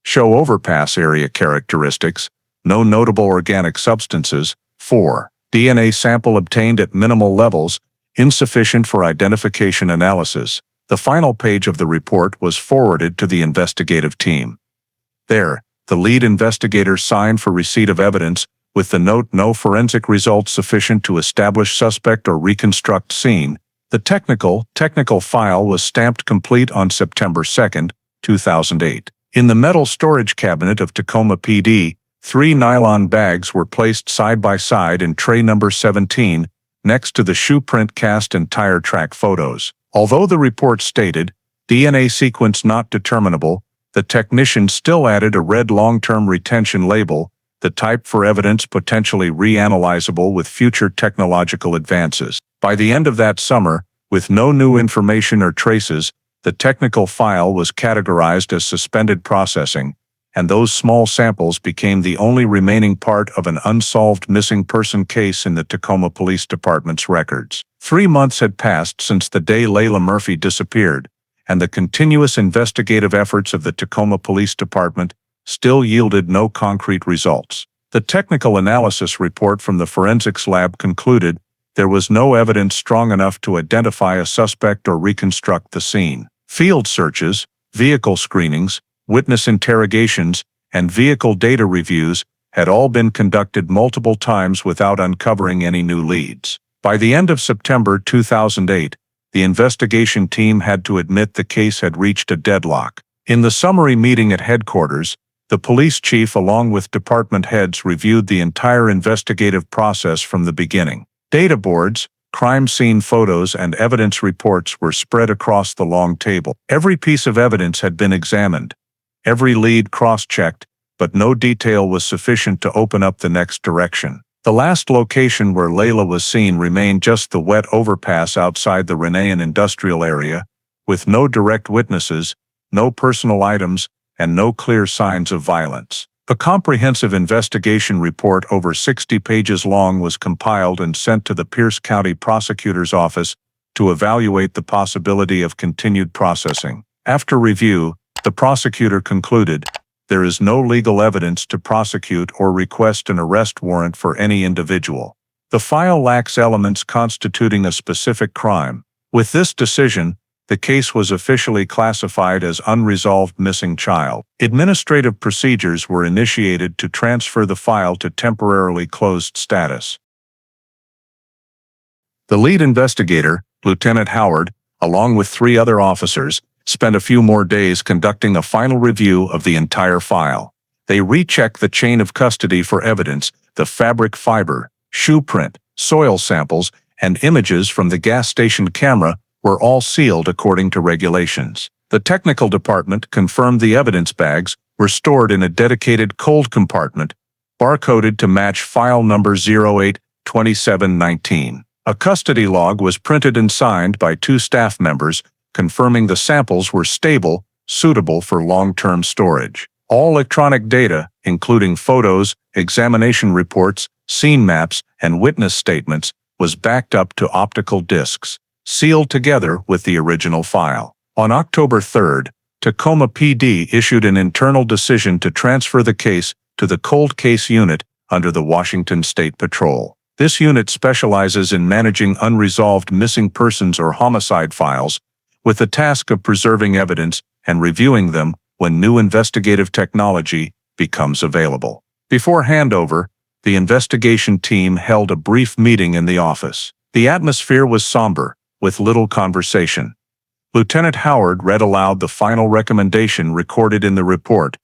A: Show overpass area characteristics, no notable organic substances. 4. DNA sample obtained at minimal levels, insufficient for identification analysis. The final page of the report was forwarded to the investigative team. There, the lead investigator signed for receipt of evidence, with the note no forensic results sufficient to establish suspect or reconstruct scene. The technical file was stamped complete on September 2, 2008. In the metal storage cabinet of Tacoma PD, 3 nylon bags were placed side by side in tray number 17, next to the shoe print cast and tire track photos. Although the report stated, DNA sequence not determinable, the technician still added a red long-term retention label, the type for evidence potentially reanalyzable with future technological advances. By the end of that summer, with no new information or traces, the technical file was categorized as suspended processing, and those small samples became the only remaining part of an unsolved missing person case in the Tacoma Police Department's records. 3 months had passed since the day Layla Murphy disappeared, and the continuous investigative efforts of the Tacoma Police Department still yielded no concrete results. The technical analysis report from the forensics lab concluded there was no evidence strong enough to identify a suspect or reconstruct the scene. Field searches, vehicle screenings, witness interrogations, and vehicle data reviews had all been conducted multiple times without uncovering any new leads. By the end of September 2008, the investigation team had to admit the case had reached a deadlock. In the summary meeting at headquarters, the police chief along with department heads reviewed the entire investigative process from the beginning. Data boards, crime scene photos, and evidence reports were spread across the long table. Every piece of evidence had been examined, every lead cross-checked, but no detail was sufficient to open up the next direction. The last location where Layla was seen remained just the wet overpass outside the Rainier Industrial area, with no direct witnesses, no personal items, and no clear signs of violence. A comprehensive investigation report over 60 pages long was compiled and sent to the Pierce County Prosecutor's Office to evaluate the possibility of continued processing. After review, the prosecutor concluded, there is no legal evidence to prosecute or request an arrest warrant for any individual. The file lacks elements constituting a specific crime. With this decision, the case was officially classified as unresolved missing child. Administrative procedures were initiated to transfer the file to temporarily closed status. The lead investigator, Lieutenant Howard, along with 3 other officers, spent a few more days conducting a final review of the entire file. They rechecked the chain of custody for evidence, the fabric fiber, shoe print, soil samples, and images from the gas station camera were all sealed according to regulations. The technical department confirmed the evidence bags were stored in a dedicated cold compartment, barcoded to match file number 2719. A custody log was printed and signed by 2 staff members, confirming the samples were stable, suitable for long-term storage. All electronic data, including photos, examination reports, scene maps, and witness statements, was backed up to optical discs, sealed together with the original file. On October 3, Tacoma PD issued an internal decision to transfer the case to the Cold Case Unit under the Washington State Patrol. This unit specializes in managing unresolved missing persons or homicide files, with the task of preserving evidence and reviewing them when new investigative technology becomes available. Before handover, the investigation team held a brief meeting in the office. The atmosphere was somber, with little conversation. Lieutenant Howard read aloud the final recommendation recorded in the report: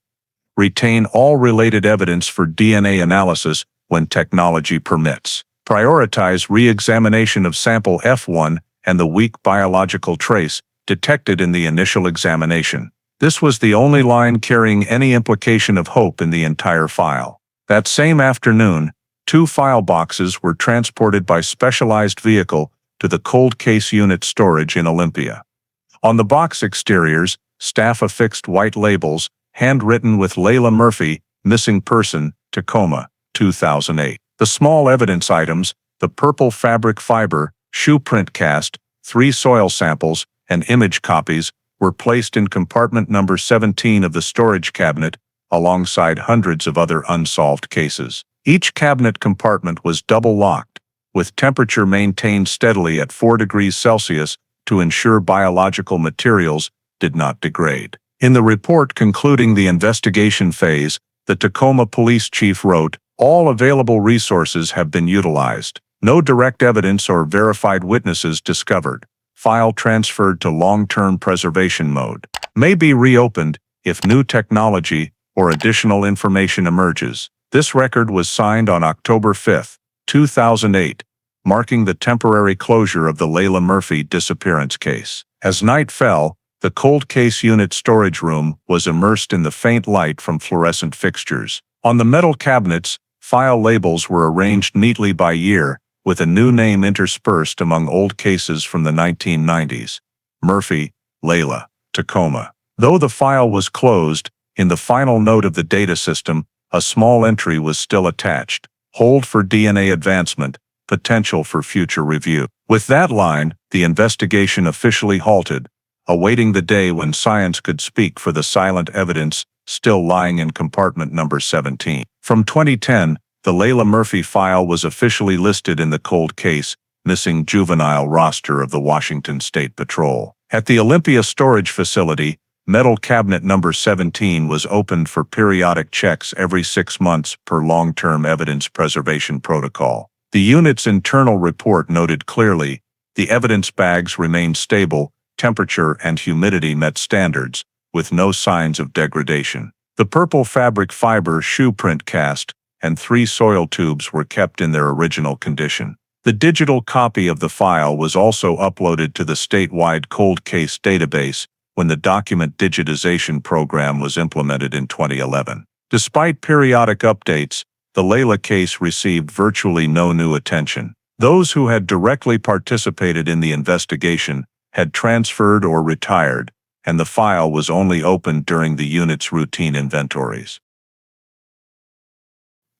A: retain all related evidence for DNA analysis when technology permits. Prioritize re-examination of sample F1 and the weak biological trace detected in the initial examination. This was the only line carrying any implication of hope in the entire file. That same afternoon, 2 file boxes were transported by specialized vehicle to the Cold Case Unit storage in Olympia. On the box exteriors, staff affixed white labels, handwritten with Layla Murphy, missing person, Tacoma, 2008. The small evidence items, the purple fabric fiber, shoe print cast, 3 soil samples, and image copies, were placed in compartment number 17 of the storage cabinet, alongside hundreds of other unsolved cases. Each cabinet compartment was double-locked, with temperature maintained steadily at 4 degrees Celsius to ensure biological materials did not degrade. In the report concluding the investigation phase, the Tacoma police chief wrote, "All available resources have been utilized. No direct evidence or verified witnesses discovered. File transferred to long-term preservation mode. May be reopened if new technology or additional information emerges." This record was signed on October 5, 2008, marking the temporary closure of the Layla Murphy disappearance case. As night fell, the Cold Case Unit storage room was immersed in the faint light from fluorescent fixtures. On the metal cabinets, file labels were arranged neatly by year, with a new name interspersed among old cases from the 1990s. Murphy, Layla, Tacoma. Though the file was closed, in the final note of the data system, a small entry was still attached: hold for DNA advancement, potential for future review. With that line, the investigation officially halted, awaiting the day when science could speak for the silent evidence still lying in compartment number 17. From 2010, the Layla Murphy file was officially listed in the Cold Case Missing Juvenile roster of the Washington State Patrol. At the Olympia storage facility, metal cabinet number 17 was opened for periodic checks every 6 months per long-term evidence preservation protocol. The unit's internal report noted clearly, the evidence bags remained stable, temperature and humidity met standards, with no signs of degradation. The purple fabric fiber shoe print cast and 3 soil tubes were kept in their original condition. The digital copy of the file was also uploaded to the statewide Cold Case database when the document digitization program was implemented in 2011. Despite periodic updates, the Layla case received virtually no new attention. Those who had directly participated in the investigation had transferred or retired, and the file was only opened during the unit's routine inventories.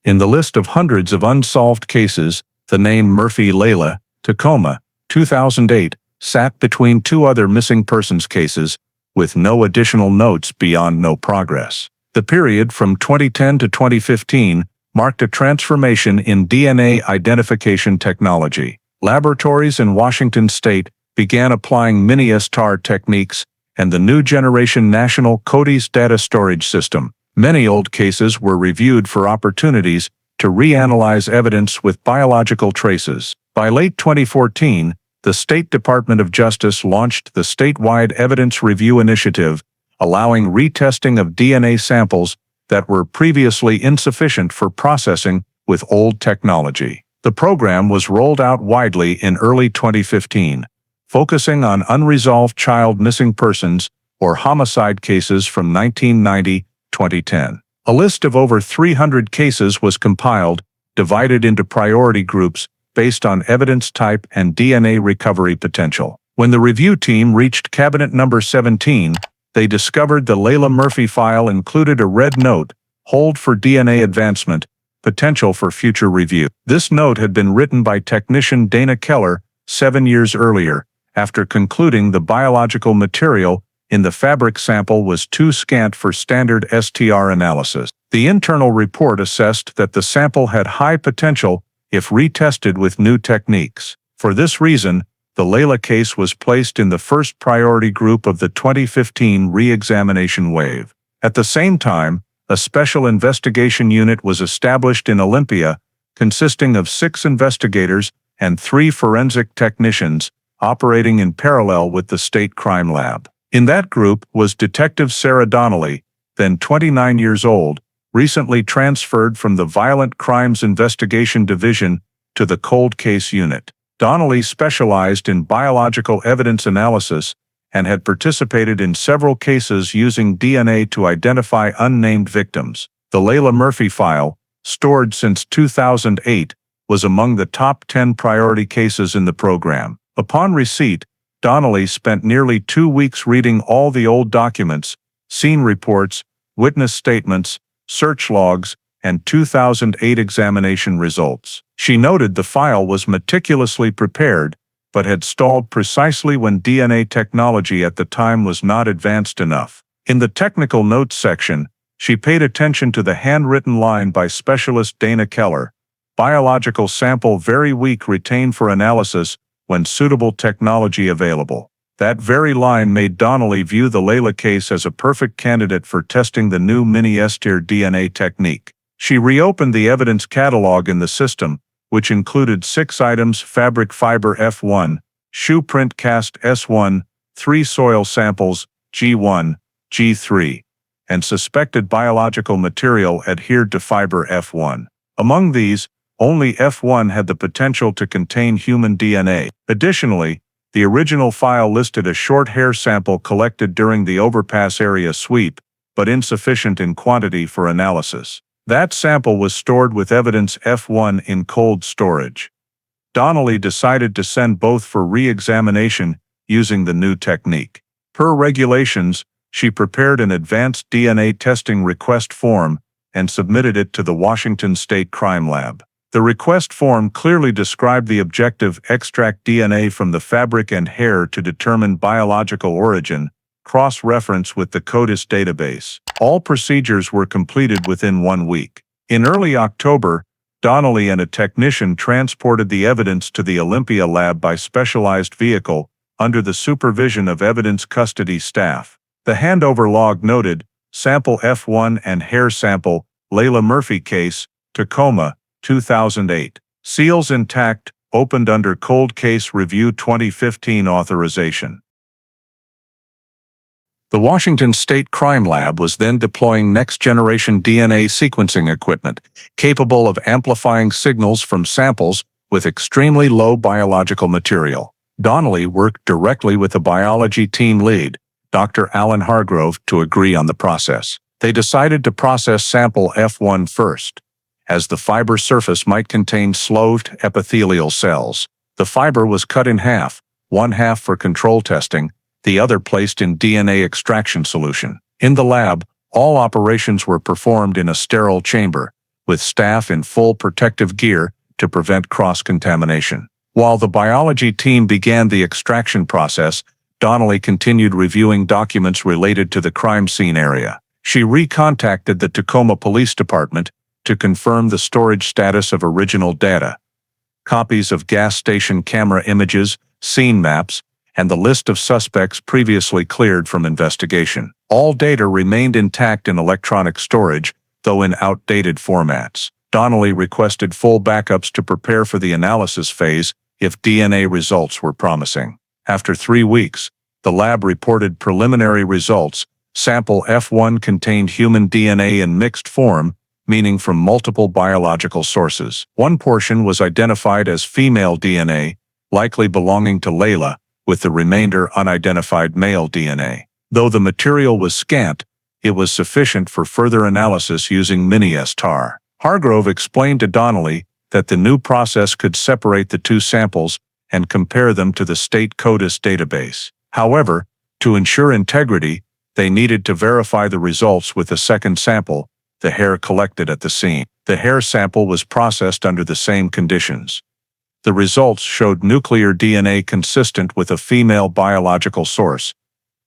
A: In the list of hundreds of unsolved cases, the name Murphy Layla, Tacoma, 2008, sat between 2 other missing persons cases, with no additional notes beyond no progress. The period from 2010 to 2015 marked a transformation in DNA identification technology. Laboratories in Washington state began applying mini-STAR techniques and the new generation National CODIS data storage system. Many old cases were reviewed for opportunities to reanalyze evidence with biological traces. By late 2014, the State Department of Justice launched the statewide Evidence Review Initiative, allowing retesting of DNA samples that were previously insufficient for processing with old technology. The program was rolled out widely in early 2015, focusing on unresolved child missing persons or homicide cases from 1990-2010. A list of over 300 cases was compiled, divided into priority groups based on evidence type and DNA recovery potential. When the review team reached cabinet number 17, they discovered the Layla Murphy file included a red note, "Hold for DNA advancement, potential for future review." This note had been written by technician Dana Keller 7 years earlier, after concluding the biological material in the fabric sample was too scant for standard STR analysis. The internal report assessed that the sample had high potential if retested with new techniques. For this reason, the Layla case was placed in the first priority group of the 2015 re-examination wave. At the same time, a special investigation unit was established in Olympia, consisting of 6 investigators and 3 forensic technicians, operating in parallel with the state crime lab. In that group was Detective Sarah Donnelly, then 29 years old, recently transferred from the Violent Crimes Investigation Division to the Cold Case Unit. Donnelly specialized in biological evidence analysis and had participated in several cases using DNA to identify unnamed victims. The Layla Murphy file, stored since 2008, was among the top 10 priority cases in the program. Upon receipt, Donnelly spent nearly 2 weeks reading all the old documents, scene reports, witness statements, search logs, and 2008 examination results. She noted the file was meticulously prepared, but had stalled precisely when DNA technology at the time was not advanced enough. In the technical notes section, she paid attention to the handwritten line by specialist Dana Keller, "Biological sample very weak, retain for analysis when suitable technology available." That very line made Donnelly view the Layla case as a perfect candidate for testing the new mini-STR DNA technique. She reopened the evidence catalog in the system, which included 6 items: fabric fiber F1, shoe print cast S1, 3 soil samples G1, G3, and suspected biological material adhered to fiber F1. Among these, only F1 had the potential to contain human DNA. Additionally, the original file listed a short hair sample collected during the overpass area sweep, but insufficient in quantity for analysis. That sample was stored with evidence F1 in cold storage. Donnelly decided to send both for re-examination using the new technique. Per regulations, she prepared an advanced DNA testing request form and submitted it to the Washington State Crime Lab. The request form clearly described the objective: extract DNA from the fabric and hair to determine biological origin, cross-reference with the CODIS database. All procedures were completed within 1 week. In early October, Donnelly and a technician transported the evidence to the Olympia lab by specialized vehicle, under the supervision of evidence custody staff. The handover log noted, "Sample F1 and hair sample, Layla Murphy case, Tacoma, 2008. Seals intact, opened under Cold Case Review 2015 authorization." The Washington State Crime Lab was then deploying next-generation DNA sequencing equipment, capable of amplifying signals from samples with extremely low biological material. Donnelly worked directly with the biology team lead, Dr. Alan Hargrove, to agree on the process. They decided to process sample F1 first, as the fiber surface might contain slowed epithelial cells. The fiber was cut in half, 1/2 for control testing, the other placed in DNA extraction solution. In the lab, all operations were performed in a sterile chamber, with staff in full protective gear to prevent cross-contamination. While the biology team began the extraction process, Donnelly continued reviewing documents related to the crime scene area. She recontacted the Tacoma Police Department to confirm the storage status of original data, copies of gas station camera images, scene maps, and the list of suspects previously cleared from investigation. All data remained intact in electronic storage, though in outdated formats. Donnelly requested full backups to prepare for the analysis phase if DNA results were promising. After 3 weeks, the lab reported preliminary results. Sample F1 contained human DNA in mixed form, meaning from multiple biological sources. One portion was identified as female DNA, likely belonging to Layla, with the remainder unidentified male DNA. Though the material was scant, it was sufficient for further analysis using mini-STR. Hargrove explained to Donnelly that the new process could separate the two samples and compare them to the state CODIS database. However, to ensure integrity, they needed to verify the results with a second sample, the hair collected at the scene. The hair sample was processed under the same conditions. The results showed nuclear DNA consistent with a female biological source,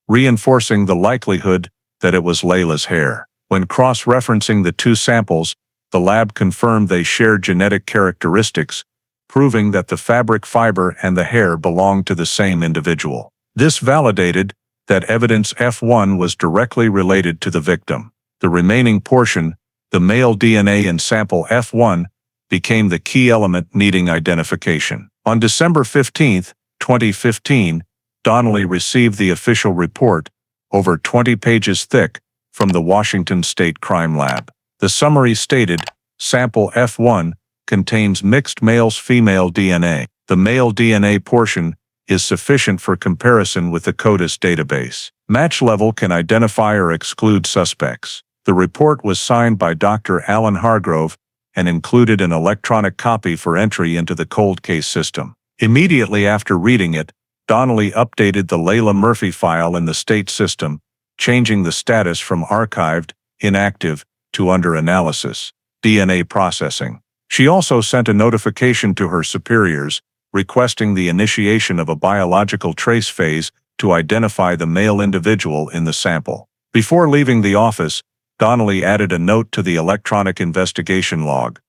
A: reinforcing the likelihood that it was Layla's hair. When cross-referencing the two samples, the lab confirmed they shared genetic characteristics, proving that the fabric fiber and the hair belonged to the same individual. This validated that evidence F1 was directly related to the victim. The remaining portion, the male DNA in sample F1, became the key element needing identification. On December 15, 2015, Donnelly received the official report, over 20 pages thick, from the Washington State Crime Lab. The summary stated, sample F1 contains mixed males-female DNA. The male DNA portion is sufficient for comparison with the CODIS database. Match level can identify or exclude suspects. The report was signed by Dr. Alan Hargrove and included an electronic copy for entry into the cold case system. Immediately after reading it, Donnelly updated the Layla Murphy file in the state system, changing the status from archived, inactive, to under analysis, DNA processing. She also sent a notification to her superiors, requesting the initiation of a biological trace phase to identify the male individual in the sample. Before leaving the office, Donnelly added a note to the electronic investigation log.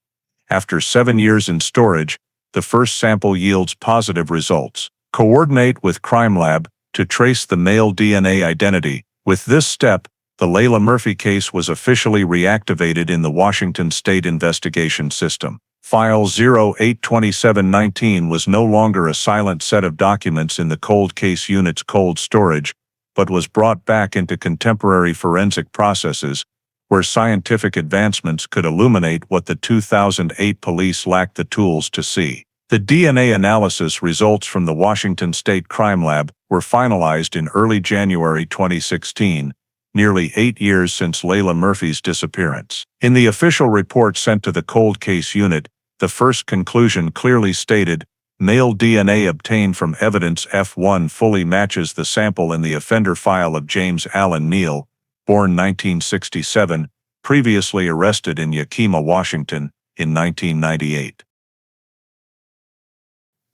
A: After 7 years in storage, the first sample yields positive results. Coordinate with Crime Lab to trace the male DNA identity. With this step, the Layla Murphy case was officially reactivated in the Washington State Investigation System. File 082719 was no longer a silent set of documents in the cold case unit's cold storage, but was brought back into contemporary forensic processes, where scientific advancements could illuminate what the 2008 police lacked the tools to see. The DNA analysis results from the Washington State Crime Lab were finalized in early January 2016, nearly 8 years since Layla Murphy's disappearance. In the official report sent to the cold case unit, the first conclusion clearly stated, male DNA obtained from evidence F1 fully matches the sample in the offender file of James Allen Neal, born 1967, previously arrested in Yakima, Washington, in 1998.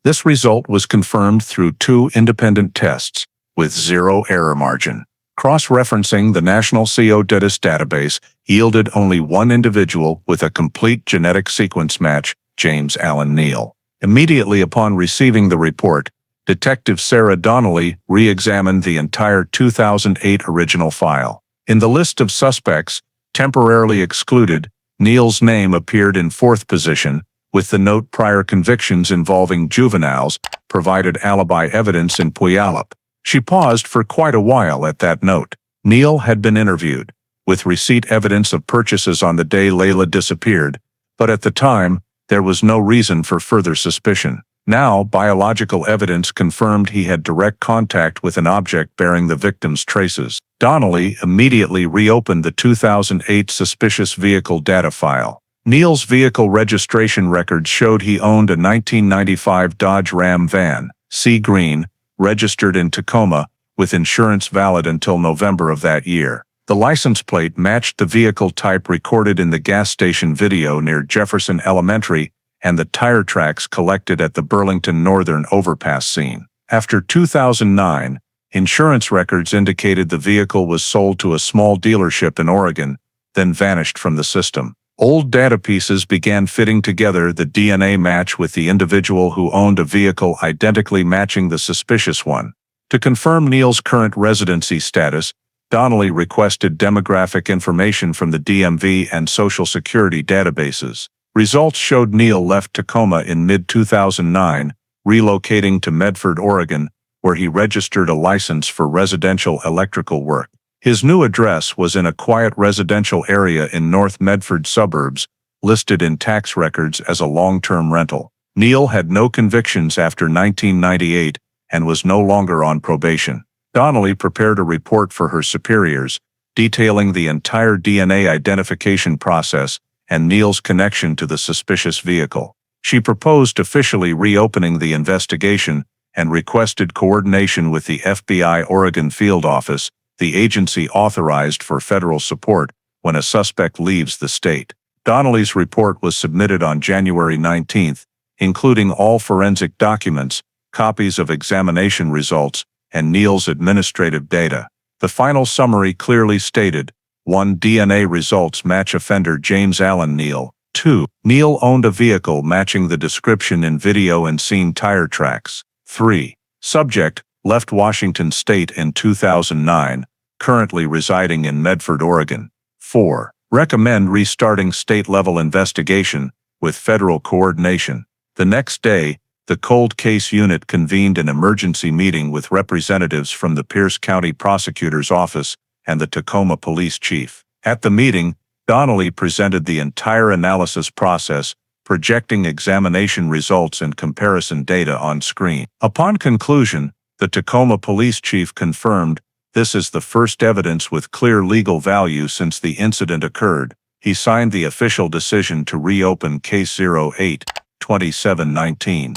A: This result was confirmed through 2 independent tests, with 0 error margin. Cross-referencing the National CODIS database yielded only one individual with a complete genetic sequence match, James Allen Neal. Immediately upon receiving the report, Detective Sarah Donnelly re-examined the entire 2008 original file. In the list of suspects, temporarily excluded, Neal's name appeared in 4th position, with the note prior convictions involving juveniles provided alibi evidence in Puyallup. She paused for quite a while at that note. Neal had been interviewed, with receipt evidence of purchases on the day Layla disappeared, but at the time, there was no reason for further suspicion. Now, biological evidence confirmed he had direct contact with an object bearing the victim's traces. Donnelly immediately reopened the 2008 suspicious vehicle data file. Neal's vehicle registration records showed he owned a 1995 Dodge Ram van, sea green, registered in Tacoma, with insurance valid until November of that year. The license plate matched the vehicle type recorded in the gas station video near Jefferson Elementary and the tire tracks collected at the Burlington Northern overpass scene. After 2009, insurance records indicated the vehicle was sold to a small dealership in Oregon, then vanished from the system. Old data pieces began fitting together the DNA match with the individual who owned a vehicle identically matching the suspicious one. To confirm Neal's current residency status, Donnelly requested demographic information from the DMV and Social Security databases. Results showed Neal left Tacoma in mid-2009, relocating to Medford, Oregon, where he registered a license for residential electrical work. His new address was in a quiet residential area in North Medford suburbs, listed in tax records as a long-term rental. Neal had no convictions after 1998 and was no longer on probation. Donnelly prepared a report for her superiors, detailing the entire DNA identification process and Neal's connection to the suspicious vehicle. She proposed officially reopening the investigation and requested coordination with the FBI Oregon Field Office, the agency authorized for federal support when a suspect leaves the state. Donnelly's report was submitted on January 19, including all forensic documents, copies of examination results, and Neal's administrative data. The final summary clearly stated: 1. DNA results match offender James Allen Neal. 2. Neal owned a vehicle matching the description in video and scene tire tracks. 3. Subject left Washington State in 2009, currently residing in Medford, Oregon. 4. Recommend restarting state-level investigation with federal coordination. The next day, the cold case unit convened an emergency meeting with representatives from the Pierce County Prosecutor's Office and the Tacoma Police Chief. At the meeting, Donnelly presented the entire analysis process, projecting examination results and comparison data on screen. Upon conclusion, the Tacoma Police Chief confirmed, "This is the first evidence with clear legal value since the incident occurred." He signed the official decision to reopen Case 08-2719.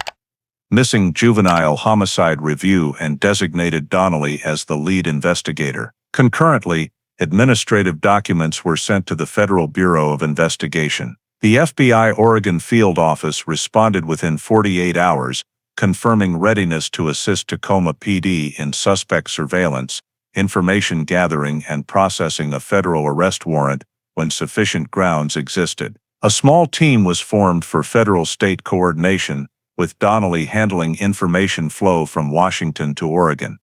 A: Missing Juvenile Homicide Review and designated Donnelly as the lead investigator. Concurrently, administrative documents were sent to the Federal Bureau of Investigation. The FBI Oregon Field Office responded within 48 hours, confirming readiness to assist Tacoma PD in suspect surveillance, information gathering, and processing a federal arrest warrant when sufficient grounds existed. A small team was formed for federal-state coordination, with Donnelly handling information flow from Washington to Oregon.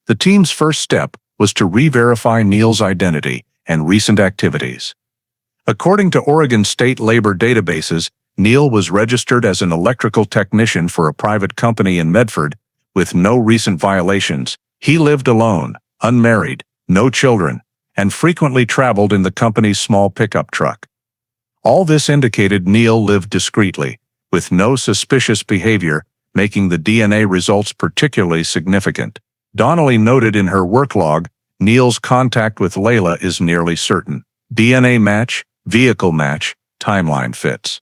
A: The team's first step was to re-verify Neal's identity and recent activities. According to Oregon state labor databases, Neal was registered as an electrical technician for a private company in Medford, with no recent violations. He lived alone, unmarried, no children, and frequently traveled in the company's small pickup truck. All this indicated Neal lived discreetly, with no suspicious behavior, making the DNA results particularly significant. Donnelly noted in her work log, Neal's contact with Layla is nearly certain. DNA match, vehicle match, timeline fits.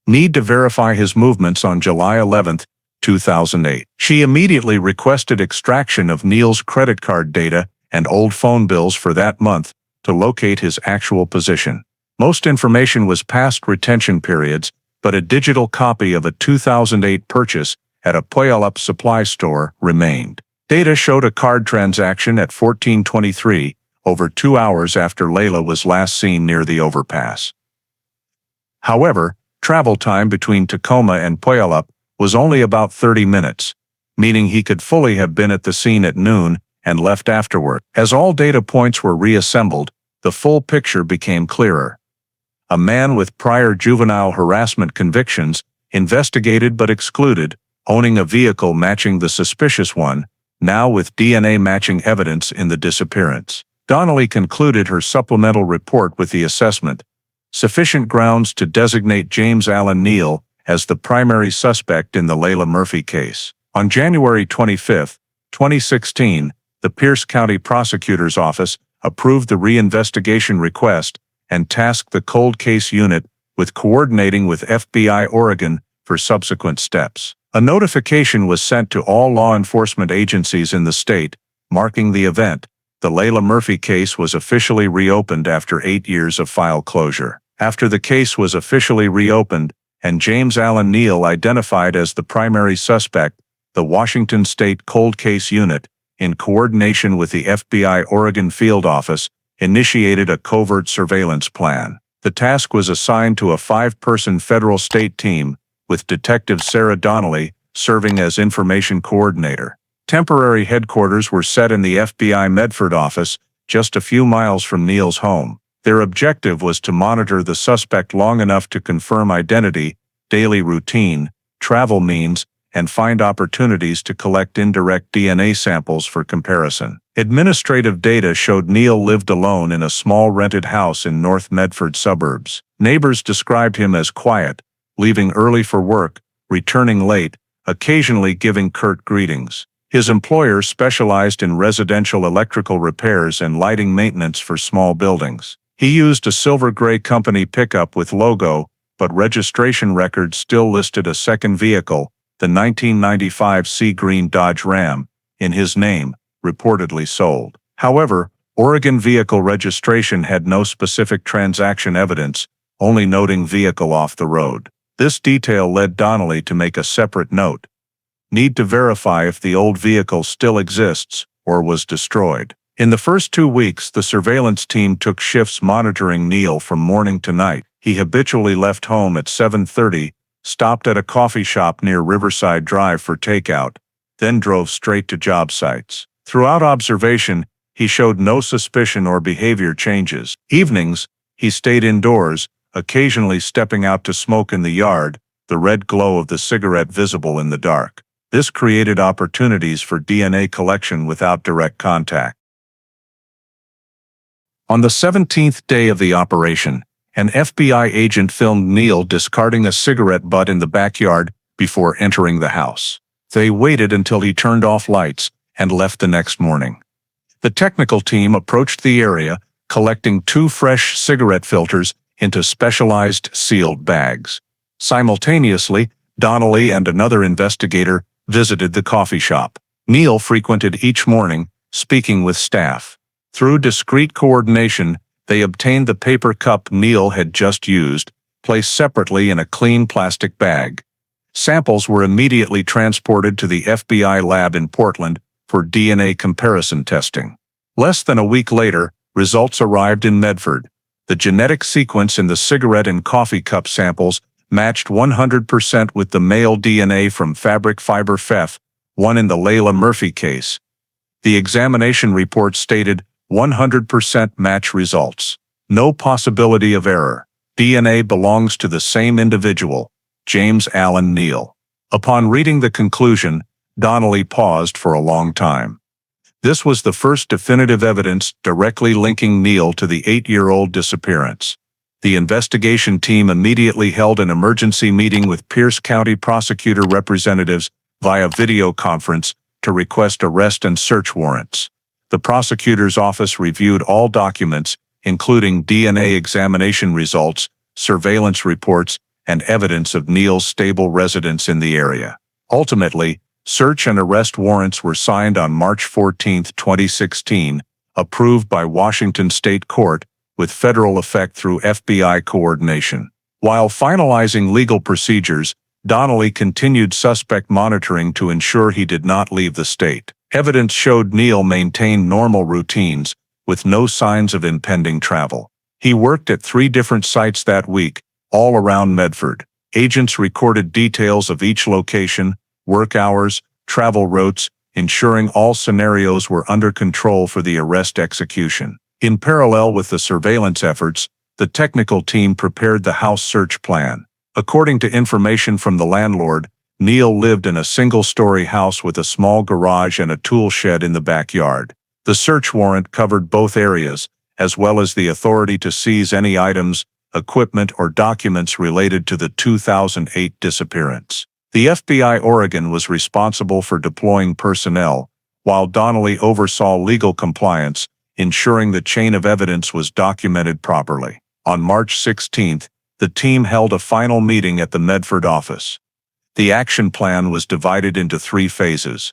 A: Need to verify his movements on July 11, 2008. She immediately requested extraction of Neal's credit card data and old phone bills for that month to locate his actual position. Most information was past retention periods, but a digital copy of a 2008 purchase at a Puyallup supply store remained. Data showed a card transaction at 14:23, over 2 hours after Layla was last seen near the overpass. However, travel time between Tacoma and Puyallup was only about 30 minutes, meaning he could fully have been at the scene at noon and left afterward. As all data points were reassembled, the full picture became clearer. A man with prior juvenile harassment convictions, investigated but excluded, owning a vehicle matching the suspicious one, now with DNA matching evidence in the disappearance. Donnelly concluded her supplemental report with the assessment: sufficient grounds to designate James Allen Neal as the primary suspect in the Layla Murphy case. On January 25, 2016, the Pierce County Prosecutor's Office approved the reinvestigation request and tasked the cold case unit with coordinating with FBI Oregon for subsequent steps. A notification was sent to all law enforcement agencies in the state, marking the event. The Layla Murphy case was officially reopened after 8 years of file closure. After the case was officially reopened and James Allen Neal identified as the primary suspect, the Washington State Cold Case Unit, in coordination with the FBI Oregon Field Office, initiated a covert surveillance plan. The task was assigned to a 5-person federal-state team, with Detective Sarah Donnelly serving as information coordinator. Temporary headquarters were set in the FBI Medford office, just a few miles from Neal's home. Their objective was to monitor the suspect long enough to confirm identity, daily routine, travel means, and find opportunities to collect indirect DNA samples for comparison. Administrative data showed Neal lived alone in a small rented house in North Medford suburbs. Neighbors described him as quiet, leaving early for work, returning late, occasionally giving curt greetings. His employer specialized in residential electrical repairs and lighting maintenance for small buildings. He used a silver gray company pickup with logo, but registration records still listed a second vehicle, the 1995 sea green Dodge Ram, in his name, reportedly sold. However, Oregon vehicle registration had no specific transaction evidence, only noting vehicle off the road. This detail led Donnelly to make a separate note. Need to verify if the old vehicle still exists or was destroyed. In the first 2 weeks, the surveillance team took shifts monitoring Neil from morning to night. He habitually left home at 7:30, stopped at a coffee shop near Riverside Drive for takeout, then drove straight to job sites. Throughout observation, he showed no suspicion or behavior changes. Evenings, he stayed indoors, occasionally stepping out to smoke in the yard, the red glow of the cigarette visible in the dark. This created opportunities for DNA collection without direct contact. On the 17th day of the operation, an FBI agent filmed Neil discarding a cigarette butt in the backyard before entering the house. They waited until he turned off lights and left the next morning. The technical team approached the area, collecting 2 fresh cigarette filters into specialized sealed bags. Simultaneously, Donnelly and another investigator visited the coffee shop. Neil frequented each morning, speaking with staff. Through discreet coordination, they obtained the paper cup Neil had just used, placed separately in a clean plastic bag. Samples were immediately transported to the FBI lab in Portland for DNA comparison testing. Less than a week later, results arrived in Medford. The genetic sequence in the cigarette and coffee cup samples matched 100% with the male DNA from fabric fiber FEF1 in the Layla Murphy case. The examination report stated 100% match results. No possibility of error. DNA belongs to the same individual, James Allen Neal. Upon reading the conclusion, Donnelly paused for a long time. This was the first definitive evidence directly linking Neal to the 8-year-old disappearance. The investigation team immediately held an emergency meeting with Pierce County prosecutor representatives via video conference to request arrest and search warrants. The prosecutor's office reviewed all documents, including DNA examination results, surveillance reports, and evidence of Neal's stable residence in the area. Ultimately, search and arrest warrants were signed on March 14, 2016, approved by Washington State Court, with federal effect through FBI coordination. While finalizing legal procedures, Donnelly continued suspect monitoring to ensure he did not leave the state. Evidence showed Neal maintained normal routines, with no signs of impending travel. He worked at 3 different sites that week, all around Medford. Agents recorded details of each location, work hours, travel routes, ensuring all scenarios were under control for the arrest execution. In parallel with the surveillance efforts, the technical team prepared the house search plan. According to information from the landlord, Neal lived in a single-story house with a small garage and a tool shed in the backyard. The search warrant covered both areas, as well as the authority to seize any items, equipment, or documents related to the 2008 disappearance. The FBI Oregon was responsible for deploying personnel, while Donnelly oversaw legal compliance, ensuring the chain of evidence was documented properly. On March 16, the team held a final meeting at the Medford office. The action plan was divided into 3 phases.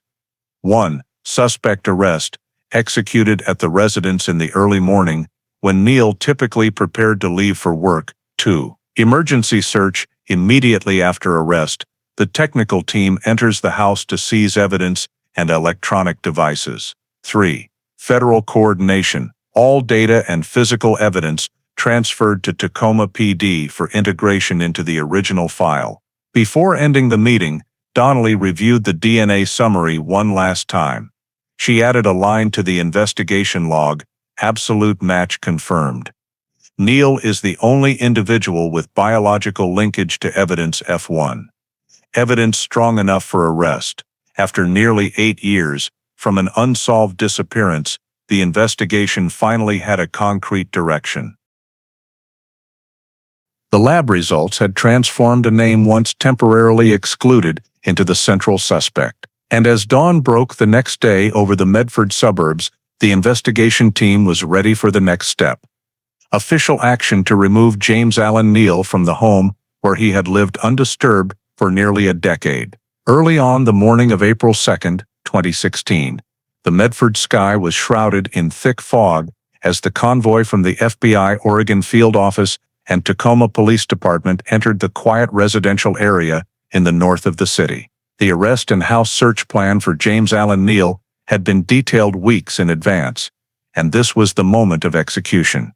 A: 1. Suspect arrest, executed at the residence in the early morning, when Neal typically prepared to leave for work. 2. Emergency search, immediately after arrest. The technical team enters the house to seize evidence and electronic devices. 3. Federal coordination, all data and physical evidence transferred to Tacoma PD for integration into the original file. Before ending the meeting, Donnelly reviewed the DNA summary one last time. She added a line to the investigation log, "Absolute match confirmed." Neal is the only individual with biological linkage to evidence F1. Evidence strong enough for arrest. After nearly 8 years, from an unsolved disappearance, the investigation finally had a concrete direction. The lab results had transformed a name once temporarily excluded into the central suspect. And as dawn broke the next day over the Medford suburbs, the investigation team was ready for the next step. Official action to remove James Allen Neal from the home where he had lived undisturbed for nearly a decade. Early on the morning of April 2, 2016, the Medford sky was shrouded in thick fog as the convoy from the FBI Oregon Field Office and Tacoma Police Department entered the quiet residential area in the north of the city. The arrest and house search plan for James Allen Neal had been detailed weeks in advance, and this was the moment of execution.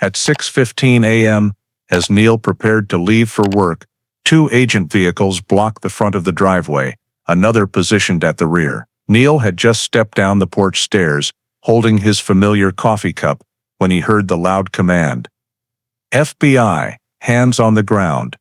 A: At 6:15 a.m., as Neal prepared to leave for work, two agent vehicles blocked the front of the driveway, another positioned at the rear. Neal had just stepped down the porch stairs, holding his familiar coffee cup, when he heard the loud command, "FBI, hands on the ground."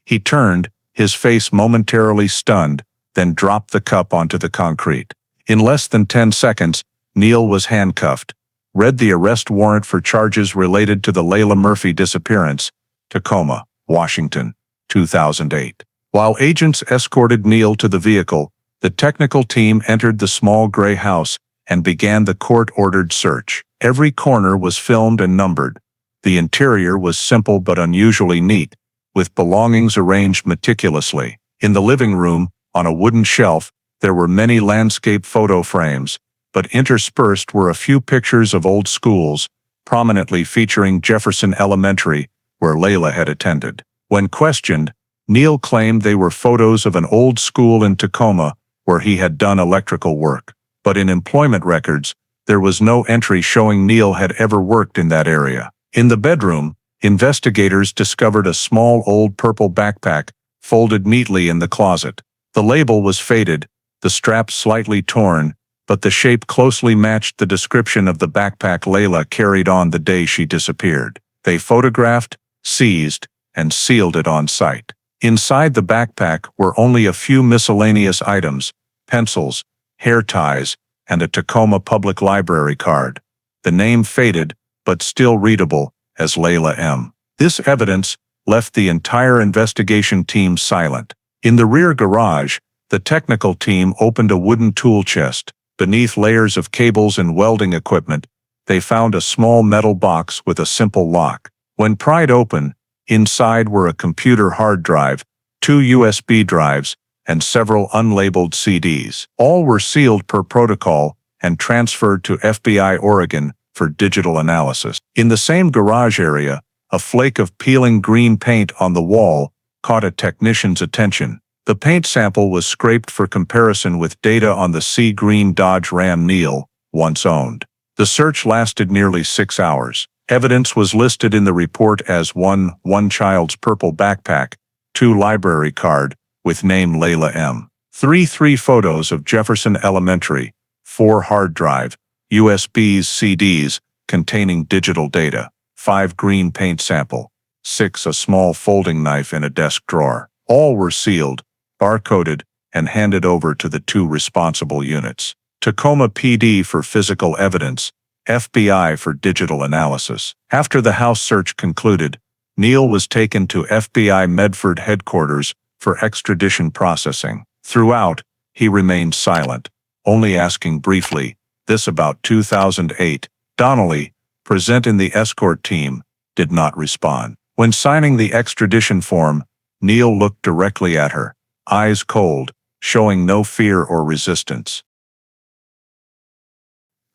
A: He turned, his face momentarily stunned, then dropped the cup onto the concrete. In less than 10 seconds, Neal was handcuffed, read the arrest warrant for charges related to the Layla Murphy disappearance, Tacoma, Washington, 2008. While agents escorted Neal to the vehicle, the technical team entered the small gray house and began the court-ordered search. Every corner was filmed and numbered. The interior was simple but unusually neat, with belongings arranged meticulously. In the living room, on a wooden shelf, there were many landscape photo frames, but interspersed were a few pictures of old schools, prominently featuring Jefferson Elementary, where Layla had attended. When questioned, Neal claimed they were photos of an old school in Tacoma where he had done electrical work. But in employment records, there was no entry showing Neal had ever worked in that area. In the bedroom, investigators discovered a small old purple backpack folded neatly in the closet. The label was faded, the strap slightly torn, but the shape closely matched the description of the backpack Layla carried on the day she disappeared. They photographed, seized, and sealed it on site. Inside the backpack were only a few miscellaneous items, pencils, hair ties, and a Tacoma Public Library card. The name faded, but still readable, as Layla M. This evidence left the entire investigation team silent. In the rear garage, the technical team opened a wooden tool chest. Beneath layers of cables and welding equipment, they found a small metal box with a simple lock. When pried open, inside were a computer hard drive, 2 USB drives, and several unlabeled CDs. All were sealed per protocol and transferred to FBI Oregon for digital analysis. In the same garage area, a flake of peeling green paint on the wall caught a technician's attention. The paint sample was scraped for comparison with data on the sea green Dodge Ram Neal once owned. The search lasted nearly 6 hours. Evidence was listed in the report as one child's purple backpack, 2 library card, with name Layla M. 3 photos of Jefferson Elementary, 4 hard drive, USBs, CDs, containing digital data, 5 green paint sample, 6 a small folding knife in a desk drawer. All were sealed, barcoded, and handed over to the 2 responsible units. Tacoma PD for physical evidence, FBI for digital analysis. After the house search concluded, Neal was taken to FBI Medford headquarters for extradition processing. Throughout, he remained silent, only asking briefly, "This about 2008. Donnelly, present in the escort team, did not respond. When signing the extradition form, Neal looked directly at her, eyes cold, showing no fear or resistance.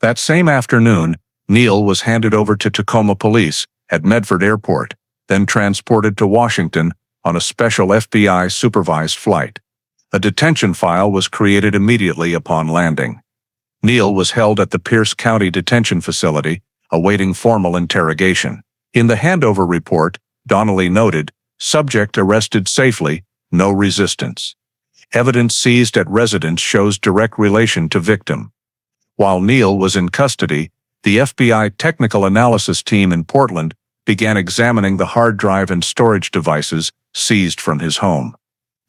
A: That same afternoon, Neal was handed over to Tacoma police at Medford Airport, then transported to Washington on a special FBI-supervised flight. A detention file was created immediately upon landing. Neal was held at the Pierce County Detention Facility, awaiting formal interrogation. In the handover report, Donnelly noted, "Subject arrested safely, no resistance. Evidence seized at residence shows direct relation to victim." While Neal was in custody, the FBI Technical Analysis Team in Portland began examining the hard drive and storage devices seized from his home.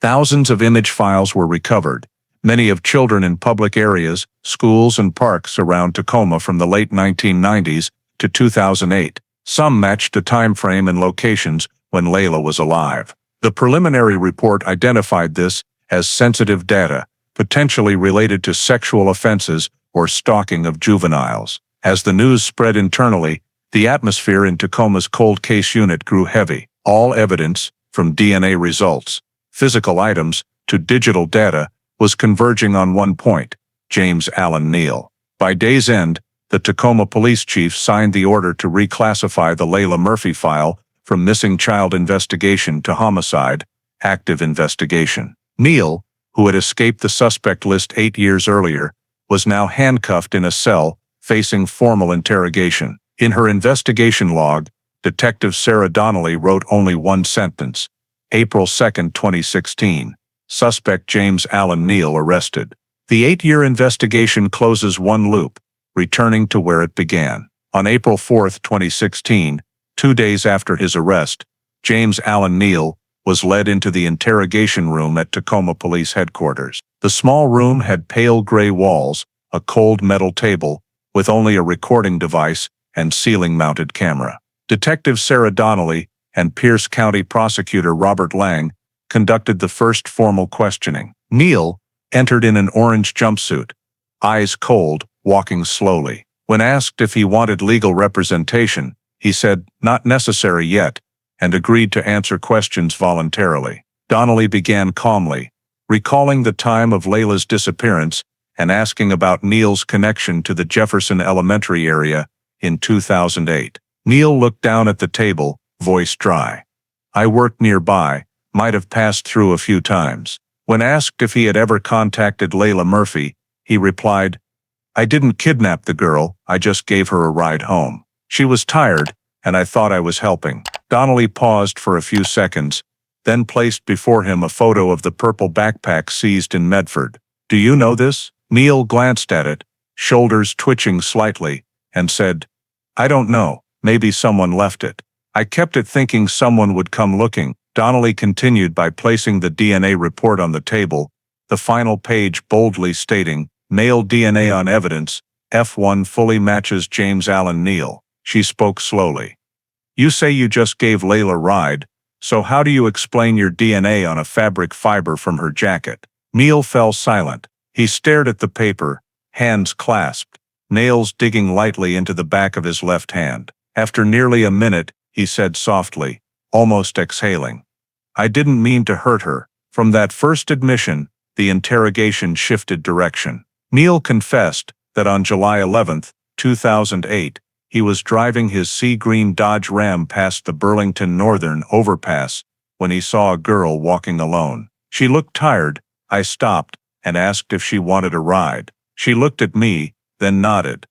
A: Thousands of image files were recovered, many of children in public areas, schools and parks around Tacoma from the late 1990s to 2008. Some matched the time frame and locations when Layla was alive. The preliminary report identified this as sensitive data, potentially related to sexual offenses or stalking of juveniles. As the news spread internally, the atmosphere in Tacoma's cold case unit grew heavy. All evidence, from DNA results, physical items, to digital data, was converging on one point: James Allen Neal. By day's end, the Tacoma police chief signed the order to reclassify the Layla Murphy file from missing child investigation to homicide, active investigation. Neal, who had escaped the suspect list 8 years earlier, was now handcuffed in a cell, facing formal interrogation. In her investigation log, Detective Sarah Donnelly wrote only one sentence: April 2, 2016. Suspect James Allen Neal arrested. The 8-year investigation closes one loop, returning to where it began. On April 4, 2016, 2 days after his arrest, James Allen Neal was led into the interrogation room at Tacoma Police Headquarters. The small room had pale gray walls, a cold metal table, with only a recording device and ceiling-mounted camera. Detective Sarah Donnelly and Pierce County Prosecutor Robert Lang conducted the first formal questioning. Neal entered in an orange jumpsuit, eyes cold, walking slowly. When asked if he wanted legal representation, he said, "Not necessary yet," and agreed to answer questions voluntarily. Donnelly began calmly, recalling the time of Layla's disappearance and asking about Neal's connection to the Jefferson Elementary area in 2008. Neal looked down at the table, voice dry. "I worked nearby, might have passed through a few times." When asked if he had ever contacted Layla Murphy, he replied, "I didn't kidnap the girl, I just gave her a ride home. She was tired, and I thought I was helping." Donnelly paused for a few seconds, then placed before him a photo of the purple backpack seized in Medford. "Do you know this?" Neal glanced at it, shoulders twitching slightly, and said, "I don't know, maybe someone left it. I kept it thinking someone would come looking." Donnelly continued by placing the DNA report on the table, the final page boldly stating, "Male DNA on evidence, F1 fully matches James Allen Neal." She spoke slowly. "You say you just gave Layla a ride, so how do you explain your DNA on a fabric fiber from her jacket?" Neal fell silent. He stared at the paper, hands clasped, nails digging lightly into the back of his left hand. After nearly a minute, he said softly, almost exhaling, "I didn't mean to hurt her." From that first admission, the interrogation shifted direction. Neal confessed that on July 11, 2008, he was driving his sea green Dodge Ram past the Burlington Northern overpass when he saw a girl walking alone. "She looked tired. I stopped and asked if she wanted a ride. She looked at me, then nodded."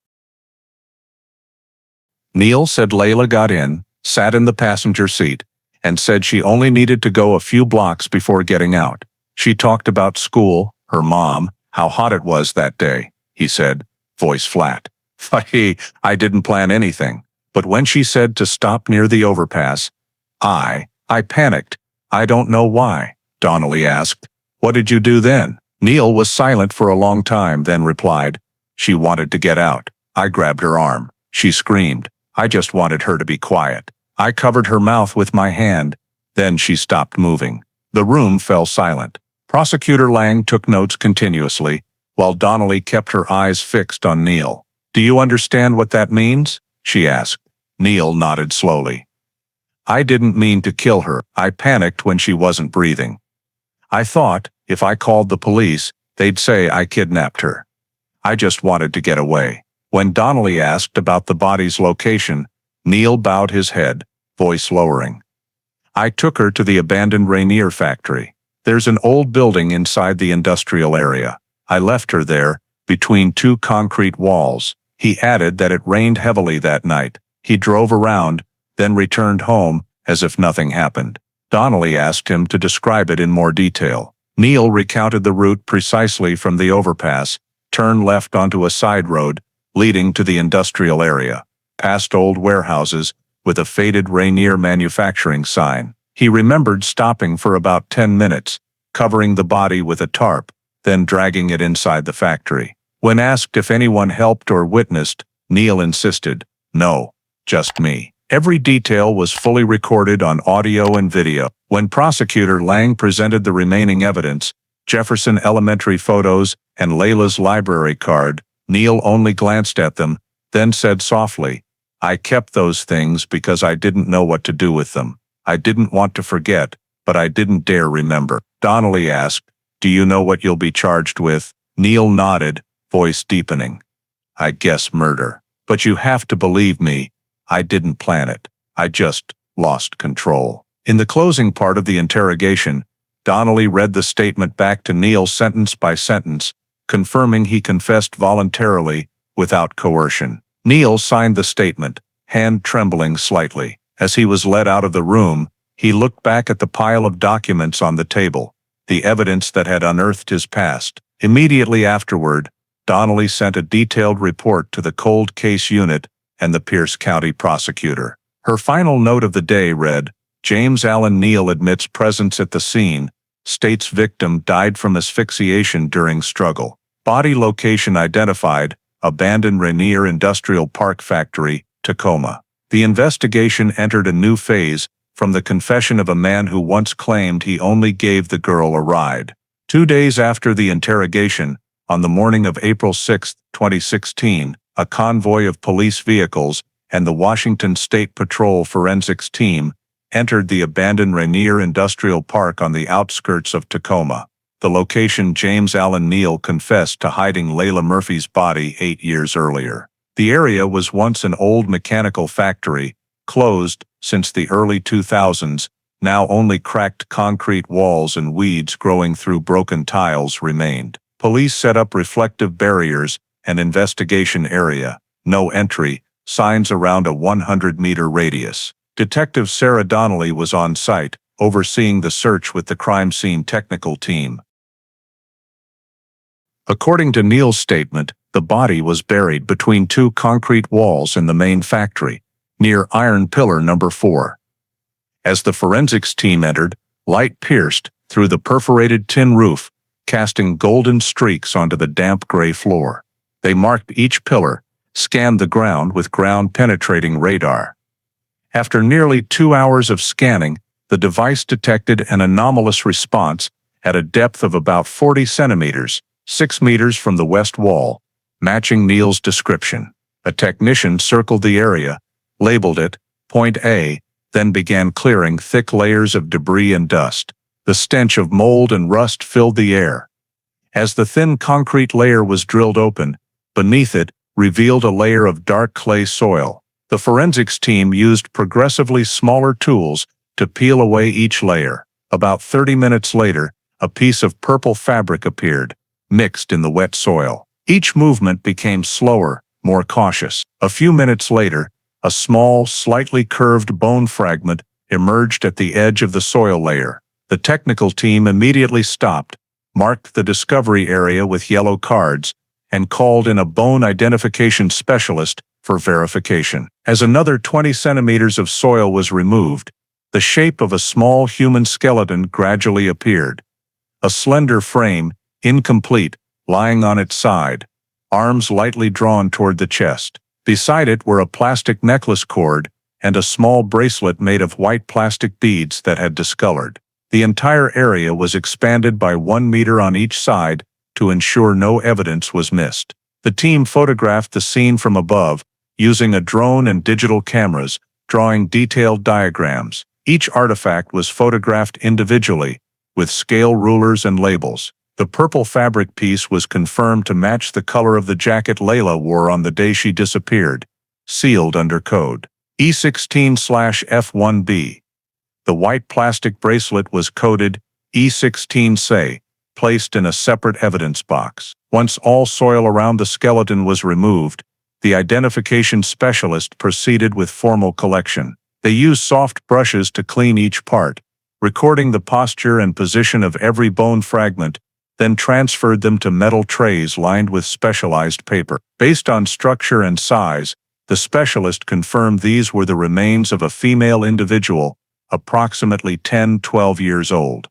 A: Neal said Layla got in, sat in the passenger seat, and said she only needed to go a few blocks before getting out. "She talked about school, her mom, how hot it was that day," he said, voice flat. I didn't plan anything, but when she said to stop near the overpass, I panicked. "I don't know why," Donnelly asked. "What did you do then?" Neal was silent for a long time, then replied, "She wanted to get out. I grabbed her arm. She screamed. I just wanted her to be quiet. I covered her mouth with my hand. Then she stopped moving." The room fell silent. Prosecutor Lang took notes continuously, while Donnelly kept her eyes fixed on Neal. "Do you understand what that means?" she asked. Neal nodded slowly. "I didn't mean to kill her. I panicked when she wasn't breathing. I thought, if I called the police, they'd say I kidnapped her. I just wanted to get away." When Donnelly asked about the body's location, Neal bowed his head, voice lowering. "I took her to the abandoned Rainier factory. There's an old building inside the industrial area. I left her there, between two concrete walls." He added that it rained heavily that night. He drove around, then returned home, as if nothing happened. Donnelly asked him to describe it in more detail. Neal recounted the route precisely from the overpass, turned left onto a side road, leading to the industrial area, past old warehouses with a faded Rainier manufacturing sign. He remembered stopping for about 10 minutes, covering the body with a tarp, then dragging it inside the factory. When asked if anyone helped or witnessed, Neal insisted, "No, just me." Every detail was fully recorded on audio and video. When Prosecutor Lang presented the remaining evidence, Jefferson Elementary photos and Layla's library card, Neal only glanced at them, then said softly, "I kept those things because I didn't know what to do with them. I didn't want to forget, but I didn't dare remember. Donnelly asked, "Do you know what you'll be charged with?" Neil nodded, voice deepening. "I guess murder. But you have to believe me, I didn't plan it. I just lost control." In the closing part of the interrogation, Donnelly read the statement back to Neil sentence by sentence, confirming he confessed voluntarily, without coercion. Neil signed the statement, hand trembling slightly. As he was led out of the room, he looked back at the pile of documents on the table, the evidence that had unearthed his past. Immediately afterward, Donnelly sent a detailed report to the cold case unit and the Pierce County prosecutor. Her final note of the day read, "James Allen Neal admits presence at the scene, states victim died from asphyxiation during struggle. Body location identified, abandoned Rainier Industrial Park factory, Tacoma." The investigation entered a new phase, from the confession of a man who once claimed he only gave the girl a ride. 2 days after the interrogation, on the morning of April 6, 2016, a convoy of police vehicles and the Washington State Patrol forensics team entered the abandoned Rainier Industrial Park on the outskirts of Tacoma, the location James Allen Neal confessed to hiding Layla Murphy's body 8 years earlier. The area was once an old mechanical factory, closed since the early 2000s, now only cracked concrete walls and weeds growing through broken tiles remained. Police set up reflective barriers, an investigation area, no entry, signs around a 100-meter radius. Detective Sarah Donnelly was on site, overseeing the search with the crime scene technical team. According to Neal's statement, the body was buried between 2 concrete walls in the main factory, near iron pillar number 4. As the forensics team entered, light pierced through the perforated tin roof, casting golden streaks onto the damp gray floor. They marked each pillar, scanned the ground with ground-penetrating radar. After nearly 2 hours of scanning, the device detected an anomalous response at a depth of about 40 centimeters, 6 meters from the west wall, matching Neal's description. A technician circled the area, labeled it Point A, then began clearing thick layers of debris and dust. The stench of mold and rust filled the air. As the thin concrete layer was drilled open, beneath it revealed a layer of dark clay soil. The forensics team used progressively smaller tools to peel away each layer. About 30 minutes later, a piece of purple fabric appeared, mixed in the wet soil. Each movement became slower, more cautious. A few minutes later, a small, slightly curved bone fragment emerged at the edge of the soil layer. The technical team immediately stopped, marked the discovery area with yellow cards, and called in a bone identification specialist for verification. As another 20 centimeters of soil was removed, the shape of a small human skeleton gradually appeared. A slender frame, incomplete, lying on its side, arms lightly drawn toward the chest. Beside it were a plastic necklace cord and a small bracelet made of white plastic beads that had discolored. The entire area was expanded by 1 meter on each side to ensure no evidence was missed. The team photographed the scene from above, using a drone and digital cameras, drawing detailed diagrams. Each artifact was photographed individually, with scale rulers and labels. The purple fabric piece was confirmed to match the color of the jacket Layla wore on the day she disappeared, sealed under code E16/F1B. The white plastic bracelet was coded E16C, placed in a separate evidence box. Once all soil around the skeleton was removed, the identification specialist proceeded with formal collection. They used soft brushes to clean each part, recording the posture and position of every bone fragment, then transferred them to metal trays lined with specialized paper. Based on structure and size, the specialist confirmed these were the remains of a female individual, approximately 10-12 years old,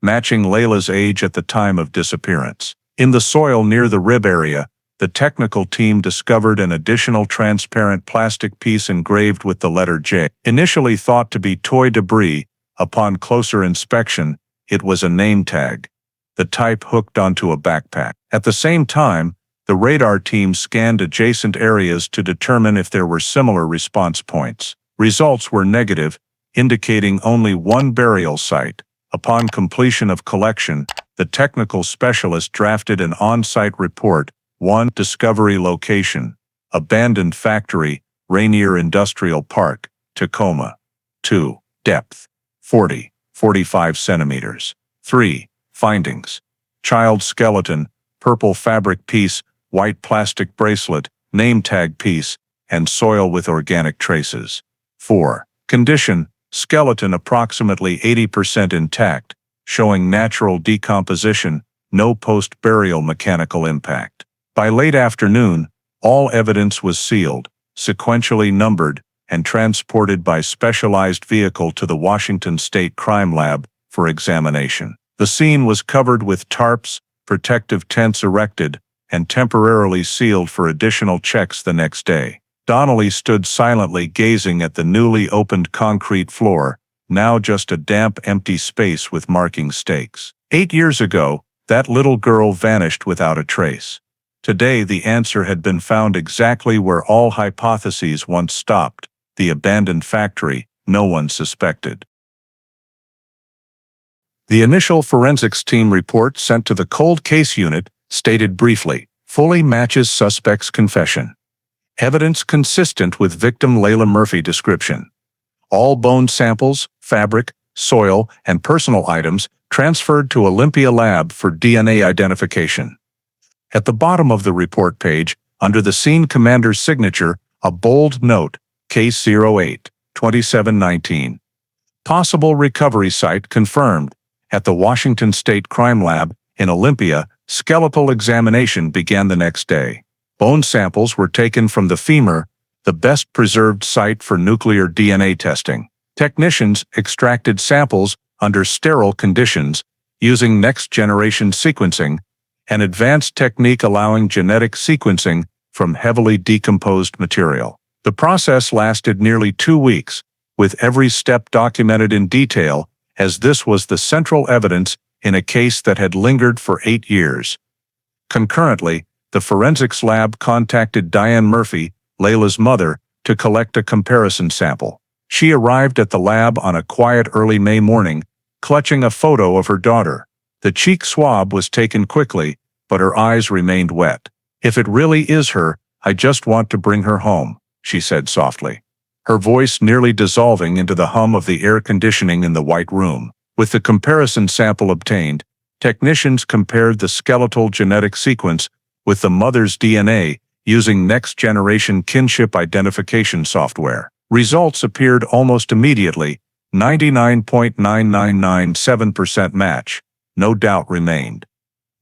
A: matching Layla's age at the time of disappearance. In the soil near the rib area, the technical team discovered an additional transparent plastic piece engraved with the letter J. Initially thought to be toy debris, upon closer inspection, it was a name tag, the type hooked onto a backpack. At the same time, the radar team scanned adjacent areas to determine if there were similar response points. Results were negative, indicating only one burial site. Upon completion of collection, the technical specialist drafted an on-site report. 1. Discovery location: abandoned factory, Rainier Industrial Park, Tacoma. 2. Depth: 45 centimeters. 3. Findings: child skeleton, purple fabric piece, white plastic bracelet, name tag piece, and soil with organic traces. 4. Condition: skeleton approximately 80% intact, showing natural decomposition, no post-burial mechanical impact. By late afternoon, all evidence was sealed, sequentially numbered, and transported by specialized vehicle to the Washington State Crime Lab for examination. The scene was covered with tarps, protective tents erected, and temporarily sealed for additional checks the next day. Donnelly stood silently gazing at the newly opened concrete floor, now just a damp, empty space with marking stakes. 8 years ago, that little girl vanished without a trace. Today the answer had been found exactly where all hypotheses once stopped: the abandoned factory no one suspected. The initial forensics team report sent to the cold case unit stated briefly, fully matches suspect's confession. Evidence consistent with victim Layla Murphy description. All bone samples, fabric, soil, and personal items transferred to Olympia Lab for DNA identification. At the bottom of the report page, under the scene commander's signature, a bold note: Case 08, 2719. Possible recovery site confirmed. At the Washington State Crime Lab in Olympia, skeletal examination began the next day. Bone samples were taken from the femur, the best preserved site for nuclear DNA testing. Technicians extracted samples under sterile conditions using next-generation sequencing, an advanced technique allowing genetic sequencing from heavily decomposed material. The process lasted nearly 2 weeks, with every step documented in detail, as this was the central evidence in a case that had lingered for 8 years. Concurrently, the forensics lab contacted Diane Murphy, Layla's mother, to collect a comparison sample. She arrived at the lab on a quiet early May morning, clutching a photo of her daughter. The cheek swab was taken quickly, but her eyes remained wet. "If it really is her, I just want to bring her home," she said softly, her voice nearly dissolving into the hum of the air conditioning in the white room. With the comparison sample obtained, technicians compared the skeletal genetic sequence with the mother's DNA using next-generation kinship identification software. Results appeared almost immediately: 99.9997% match. No doubt remained.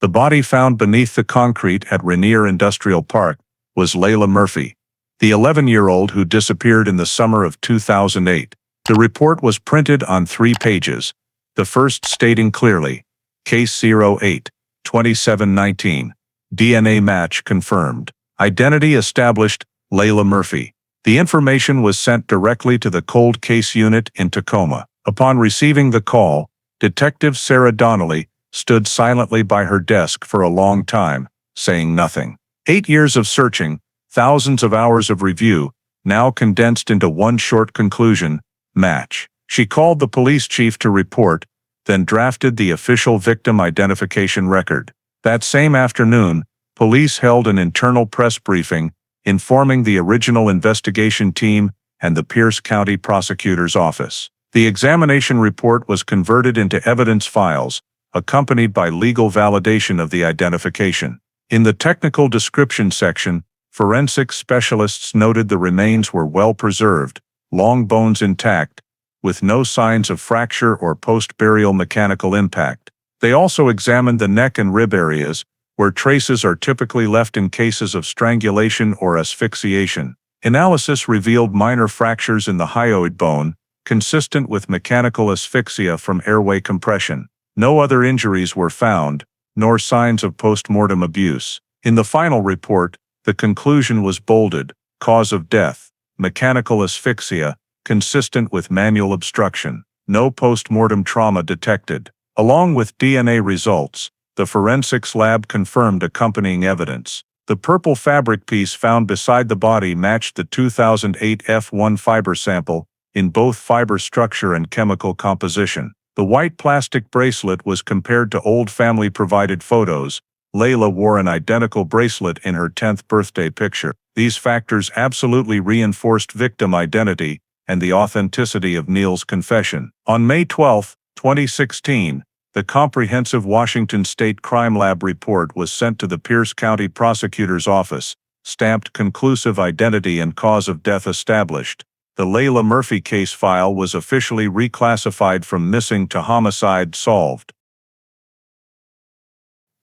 A: The body found beneath the concrete at Rainier Industrial Park was Layla Murphy, the 11-year-old who disappeared in the summer of 2008. The report was printed on 3 pages, the first stating clearly, Case 08, 2719. DNA match confirmed. Identity established: Layla Murphy. The information was sent directly to the cold case unit in Tacoma. Upon receiving the call, Detective Sarah Donnelly stood silently by her desk for a long time, saying nothing. 8 years of searching, thousands of hours of review, now condensed into one short conclusion: match. She called the police chief to report, then drafted the official victim identification record. That same afternoon, police held an internal press briefing, informing the original investigation team and the Pierce County Prosecutor's Office. The examination report was converted into evidence files, accompanied by legal validation of the identification. In the technical description section, forensic specialists noted the remains were well preserved, long bones intact, with no signs of fracture or post-burial mechanical impact. They also examined the neck and rib areas, where traces are typically left in cases of strangulation or asphyxiation. Analysis revealed minor fractures in the hyoid bone, consistent with mechanical asphyxia from airway compression. No other injuries were found, nor signs of post-mortem abuse. In the final report, the conclusion was bolded: cause of death, mechanical asphyxia, consistent with manual obstruction. No post-mortem trauma detected. Along with DNA results, the forensics lab confirmed accompanying evidence. The purple fabric piece found beside the body matched the 2008 F1 fiber sample, in both fiber structure and chemical composition. The white plastic bracelet was compared to old family-provided photos. Layla wore an identical bracelet in her 10th birthday picture. These factors absolutely reinforced victim identity and the authenticity of Neal's confession. On May 12, 2016, the comprehensive Washington State Crime Lab report was sent to the Pierce County Prosecutor's Office, stamped conclusive identity and cause of death established. The Layla Murphy case file was officially reclassified from missing to homicide solved.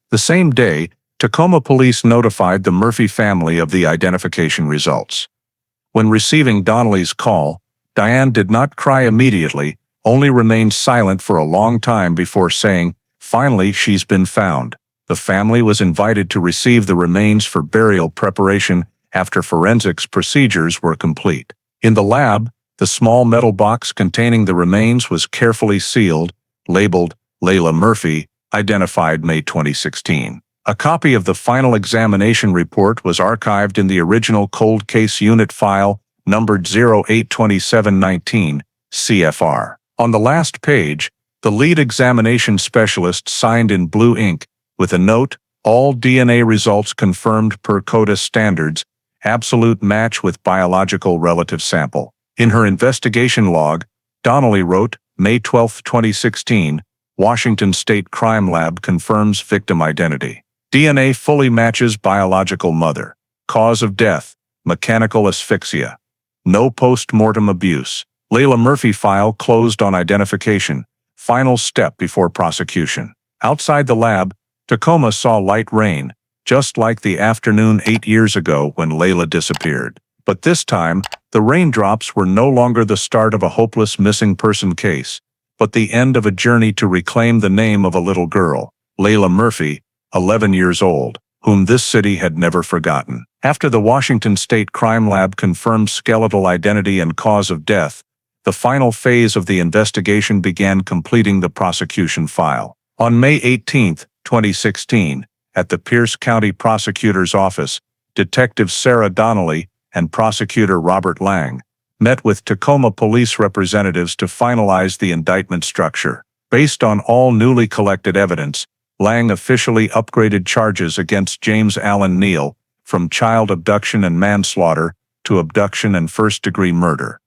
A: The same day, Tacoma police notified the Murphy family of the identification results. When receiving Donnelly's call, Diane did not cry immediately, only remained silent for a long time before saying, "Finally, she's been found." The family was invited to receive the remains for burial preparation after forensics procedures were complete. In the lab, the small metal box containing the remains was carefully sealed, labeled Layla Murphy, identified May 2016. A copy of the final examination report was archived in the original cold case unit file, numbered 082719, CFR. On the last page, the lead examination specialist signed in blue ink, with a note, "All DNA results confirmed per CODIS standards, absolute match with biological relative sample." In her investigation log, Donnelly wrote, May 12, 2016, Washington State Crime Lab confirms victim identity. DNA fully matches biological mother. Cause of death, mechanical asphyxia. No post-mortem abuse. Layla Murphy file closed on identification, final step before prosecution. Outside the lab, Tacoma saw light rain, just like the afternoon 8 years ago when Layla disappeared. But this time, the raindrops were no longer the start of a hopeless missing person case, but the end of a journey to reclaim the name of a little girl, Layla Murphy, 11 years old, whom this city had never forgotten. After the Washington State Crime Lab confirmed skeletal identity and cause of death, the final phase of the investigation began, completing the prosecution file. On May 18, 2016, at the Pierce County Prosecutor's Office, Detective Sarah Donnelly and Prosecutor Robert Lang met with Tacoma police representatives to finalize the indictment structure. Based on all newly collected evidence, Lang officially upgraded charges against James Allen Neal from child abduction and manslaughter to abduction and first-degree murder,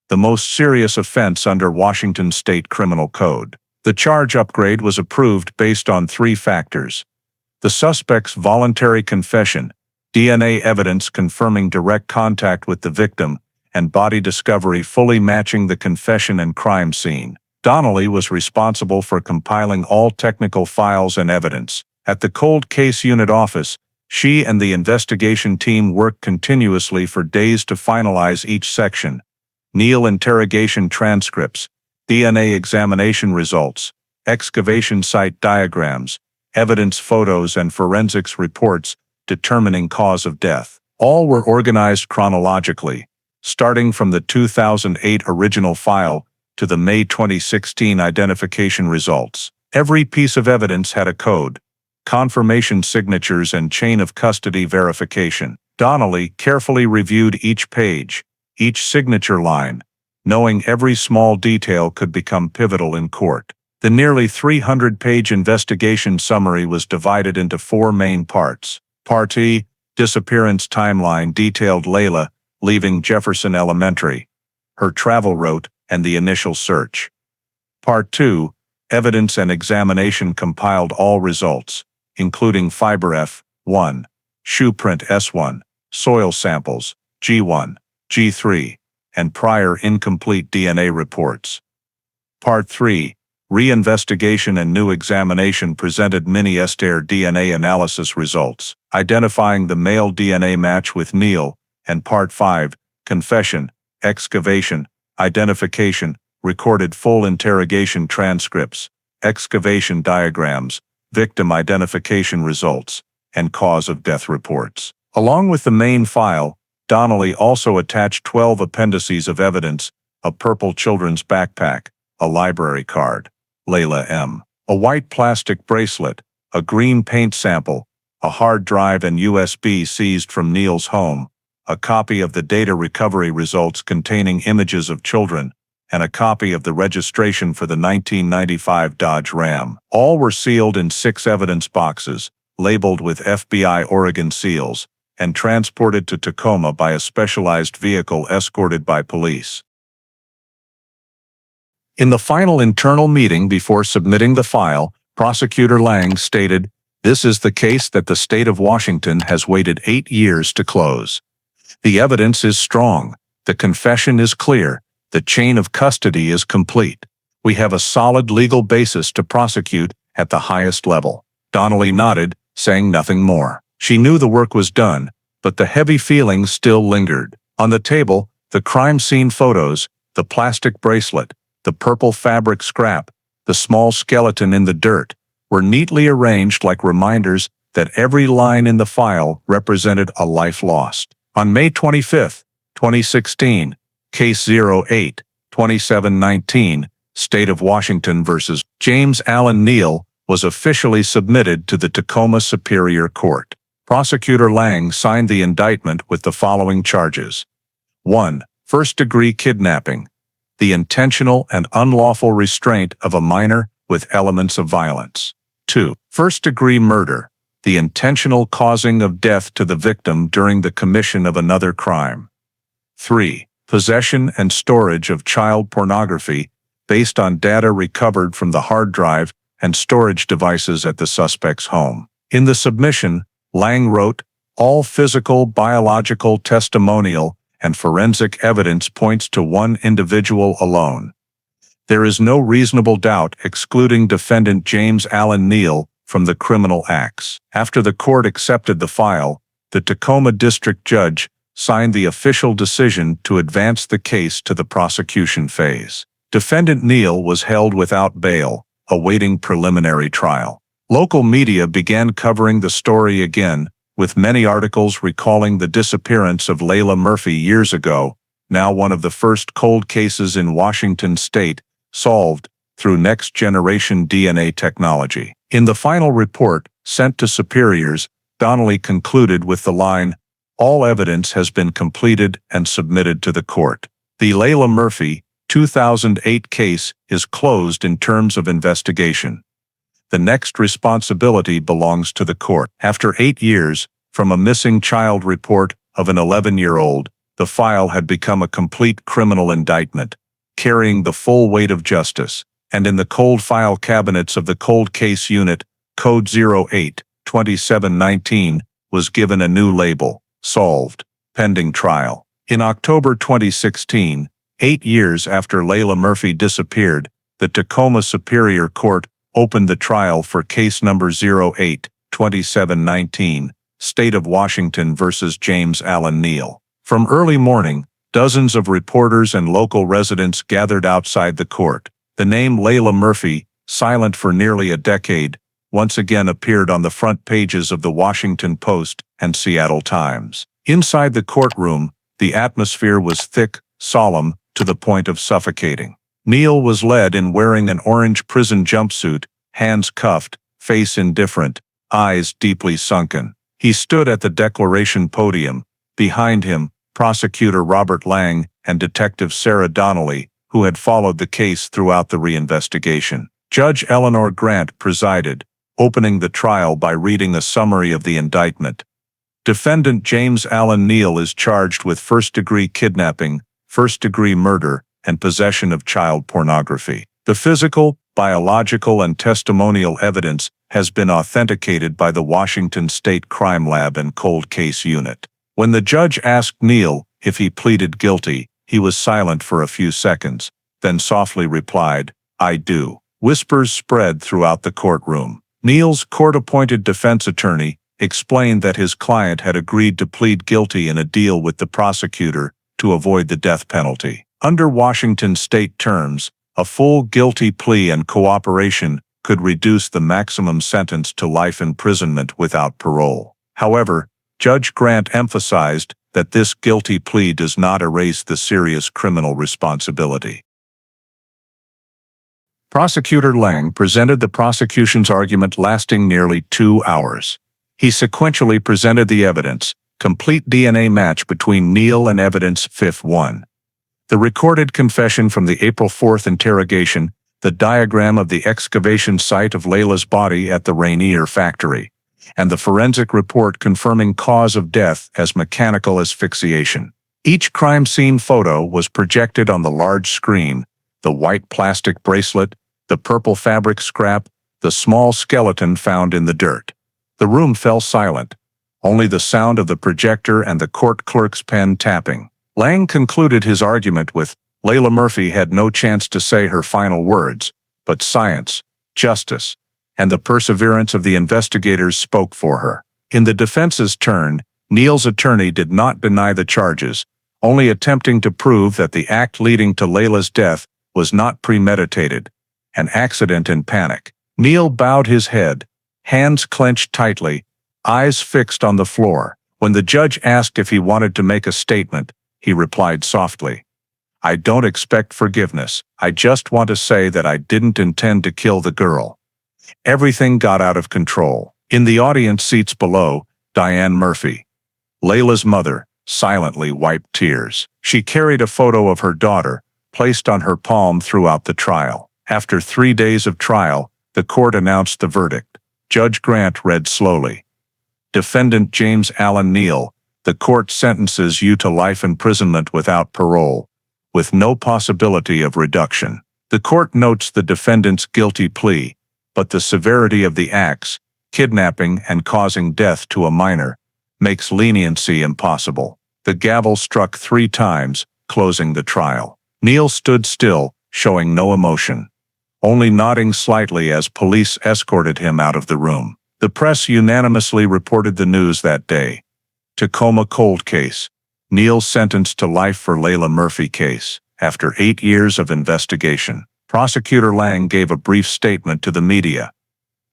A: the most serious offense under Washington State Criminal Code. The charge upgrade was approved based on 3 factors: the suspect's voluntary confession, DNA evidence confirming direct contact with the victim, and body discovery fully matching the confession and crime scene. Donnelly was responsible for compiling all technical files and evidence. At the Cold Case Unit office, she and the investigation team worked continuously for days to finalize each section: Neal interrogation transcripts, DNA examination results, excavation site diagrams, evidence photos, and forensics reports determining cause of death. All were organized chronologically, starting from the 2008 original file to the May 2016 identification results. Every piece of evidence had a code, confirmation signatures, and chain of custody verification. Donnelly carefully reviewed each page, each signature line, knowing every small detail could become pivotal in court. The nearly 300-page investigation summary was divided into 4 main parts. Part E, disappearance timeline, detailed Layla leaving Jefferson Elementary, her travel route, and the initial search. Part 2, evidence and examination, compiled all results, including fiber F1, shoe print S1, soil samples G1, G3, and prior incomplete DNA reports. Part 3, reinvestigation and new examination, presented mini-ester DNA analysis results, identifying the male DNA match with Neal, and Part 5, confession, excavation, identification, recorded full interrogation transcripts, excavation diagrams, victim identification results, and cause of death reports. Along with the main file, Donnelly also attached 12 appendices of evidence: a purple children's backpack, a library card, Layla M., a white plastic bracelet, a green paint sample, a hard drive and USB seized from Neal's home, a copy of the data recovery results containing images of children, and a copy of the registration for the 1995 Dodge Ram. All were sealed in 6 evidence boxes, labeled with FBI Oregon seals, and transported to Tacoma by a specialized vehicle escorted by police. In the final internal meeting before submitting the file, Prosecutor Lang stated, "This is the case that the state of Washington has waited 8 years to close. The evidence is strong, the confession is clear, the chain of custody is complete. We have a solid legal basis to prosecute at the highest level." Donnelly nodded, saying nothing more. She knew the work was done, but the heavy feelings still lingered. On the table, the crime scene photos, the plastic bracelet, the purple fabric scrap, the small skeleton in the dirt, were neatly arranged like reminders that every line in the file represented a life lost. On May 25, 2016, Case 08-2719, State of Washington vs. James Allen Neal, was officially submitted to the Tacoma Superior Court. Prosecutor Lang signed the indictment with the following charges. 1. First-degree kidnapping, the intentional and unlawful restraint of a minor with elements of violence. 2. First-degree murder, the intentional causing of death to the victim during the commission of another crime. 3. Possession and storage of child pornography based on data recovered from the hard drive and storage devices at the suspect's home. In the submission, Lang wrote, "All physical, biological, testimonial, and forensic evidence points to one individual alone. There is no reasonable doubt excluding defendant James Allen Neal from the criminal acts." After the court accepted the file, the Tacoma district judge signed the official decision to advance the case to the prosecution phase. Defendant Neal was held without bail, awaiting preliminary trial. Local media began covering the story again, with many articles recalling the disappearance of Layla Murphy years ago, now one of the first cold cases in Washington state, solved through next-generation DNA technology. In the final report, sent to superiors, Donnelly concluded with the line, "All evidence has been completed and submitted to the court. The Layla Murphy, 2008 case is closed in terms of investigation. The next responsibility belongs to the court." After 8 years, from a missing child report of an 11-year-old, the file had become a complete criminal indictment, carrying the full weight of justice, and in the cold file cabinets of the cold case unit, Code 08-2719, was given a new label, "Solved," pending trial. In October 2016, 8 years after Layla Murphy disappeared, the Tacoma Superior Court opened the trial for case number 08-2719, State of Washington vs. James Allen Neal. From early morning, dozens of reporters and local residents gathered outside the court. The name Layla Murphy, silent for nearly a decade, once again appeared on the front pages of the Washington Post and Seattle Times. Inside the courtroom, the atmosphere was thick, solemn, to the point of suffocating. Neal was led in wearing an orange prison jumpsuit, hands cuffed, face indifferent, eyes deeply sunken. He stood at the declaration podium. Behind him, Prosecutor Robert Lang and Detective Sarah Donnelly, who had followed the case throughout the reinvestigation. Judge Eleanor Grant presided, opening the trial by reading a summary of the indictment. Defendant James Allen Neal is charged with first-degree kidnapping, first-degree murder, and possession of child pornography. The physical, biological, and testimonial evidence has been authenticated by the Washington State Crime Lab and Cold Case Unit. When the judge asked Neal if he pleaded guilty, he was silent for a few seconds, then softly replied, "I do." Whispers spread throughout the courtroom. Neal's court-appointed defense attorney explained that his client had agreed to plead guilty in a deal with the prosecutor to avoid the death penalty. Under Washington state terms, a full guilty plea and cooperation could reduce the maximum sentence to life imprisonment without parole. However, Judge Grant emphasized that this guilty plea does not erase the serious criminal responsibility. Prosecutor Lang presented the prosecution's argument lasting nearly 2 hours. He sequentially presented the evidence, Complete DNA match between Neal and evidence. Fifth one. The recorded confession from the April 4th interrogation, the diagram of the excavation site of Layla's body at the Rainier factory, and the forensic report confirming cause of death as mechanical asphyxiation. Each crime scene photo was projected on the large screen: the white plastic bracelet, the purple fabric scrap, the small skeleton found in the dirt. The room fell silent, only the sound of the projector and the court clerk's pen tapping. Lang concluded his argument with, Layla Murphy had no chance to say her final words, but science, justice, and the perseverance of the investigators spoke for her. In the defense's turn, Neal's attorney did not deny the charges, only attempting to prove that the act leading to Layla's death was not premeditated, an accident in panic. Neal bowed his head, hands clenched tightly, eyes fixed on the floor. When the judge asked if he wanted to make a statement, he replied softly, "I don't expect forgiveness. I just want to say that I didn't intend to kill the girl." Everything got out of control. In the audience seats below, Diane Murphy, Layla's mother, silently wiped tears. She carried a photo of her daughter, placed on her palm throughout the trial. After 3 days of trial, the court announced the verdict. Judge Grant read slowly. Defendant James Allen Neal, the court sentences you to life imprisonment without parole, with no possibility of reduction. The court notes the defendant's guilty plea, but the severity of the acts, kidnapping and causing death to a minor, makes leniency impossible. The gavel struck 3 times, closing the trial. Neal stood still, showing no emotion, only nodding slightly as police escorted him out of the room. The press unanimously reported the news that day. Tacoma cold case. Neal sentenced to life for Layla Murphy case. After 8 years of investigation, Prosecutor Lang gave a brief statement to the media.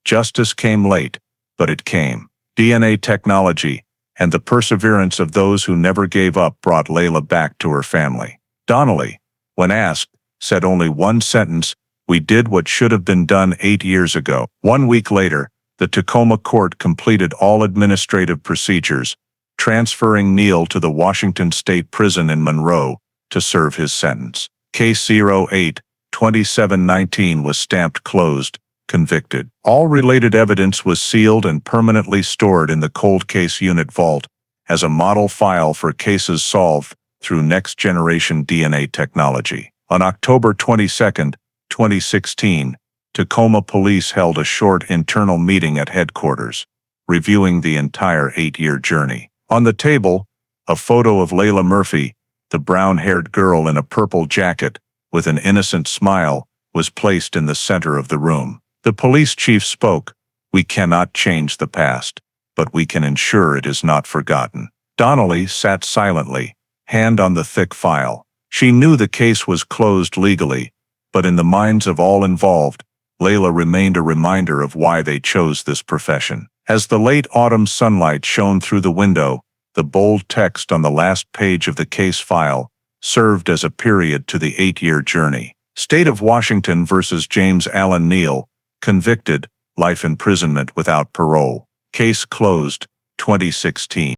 A: Justice came late, but it came. DNA technology and the perseverance of those who never gave up brought Layla back to her family. Donnelly, when asked, said only one sentence: "We did what should have been done 8 years ago." 1 week later, the Tacoma court completed all administrative procedures, transferring Neal to the Washington State Prison in Monroe to serve his sentence. Case 08-2719 was stamped closed, convicted. All related evidence was sealed and permanently stored in the cold case unit vault as a model file for cases solved through next-generation DNA technology. On October 22, 2016, Tacoma police held a short internal meeting at headquarters, reviewing the entire 8-year journey. On the table, a photo of Layla Murphy, the brown-haired girl in a purple jacket, with an innocent smile, was placed in the center of the room. The police chief spoke, "We cannot change the past, but we can ensure it is not forgotten." Donnelly sat silently, hand on the thick file. She knew the case was closed legally, but in the minds of all involved, Layla remained a reminder of why they chose this profession. As the late autumn sunlight shone through the window, the bold text on the last page of the case file served as a period to the 8-year journey. State of Washington versus James Allen Neal, convicted, life imprisonment without parole. Case closed, 2016.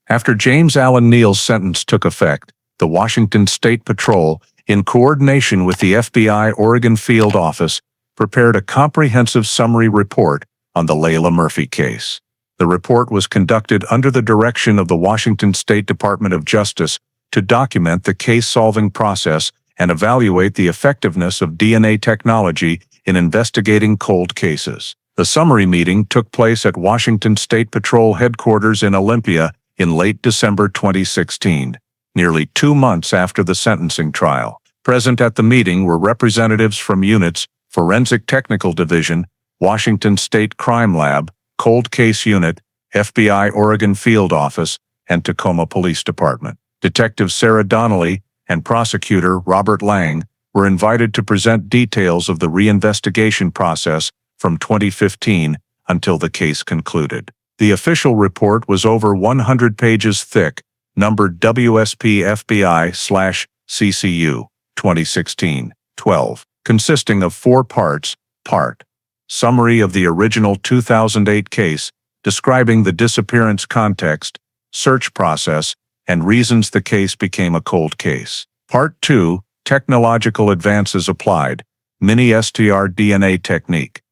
A: After James Allen Neal's sentence took effect, the Washington State Patrol, in coordination with the FBI Oregon Field Office, prepared a comprehensive summary report on the Layla Murphy case. The report was conducted under the direction of the Washington State Department of Justice to document the case-solving process and evaluate the effectiveness of DNA technology in investigating cold cases. The summary meeting took place at Washington State Patrol headquarters in Olympia in late December 2016, nearly 2 months after the sentencing trial. Present at the meeting were representatives from units Forensic Technical Division, Washington State Crime Lab, Cold Case Unit, FBI Oregon Field Office, and Tacoma Police Department. Detective Sarah Donnelly and Prosecutor Robert Lang were invited to present details of the reinvestigation process from 2015 until the case concluded. The official report was over 100 pages thick, numbered WSP FBI/CCU 2016-12, consisting of 4 parts. Part: Summary of the original 2008 case, describing the disappearance context, search process, and reasons the case became a cold case. Part 2, Technological Advances Applied, Mini-STR DNA Technique.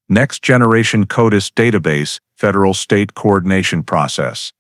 A: Next Generation CODIS Database, Federal-State Coordination Process.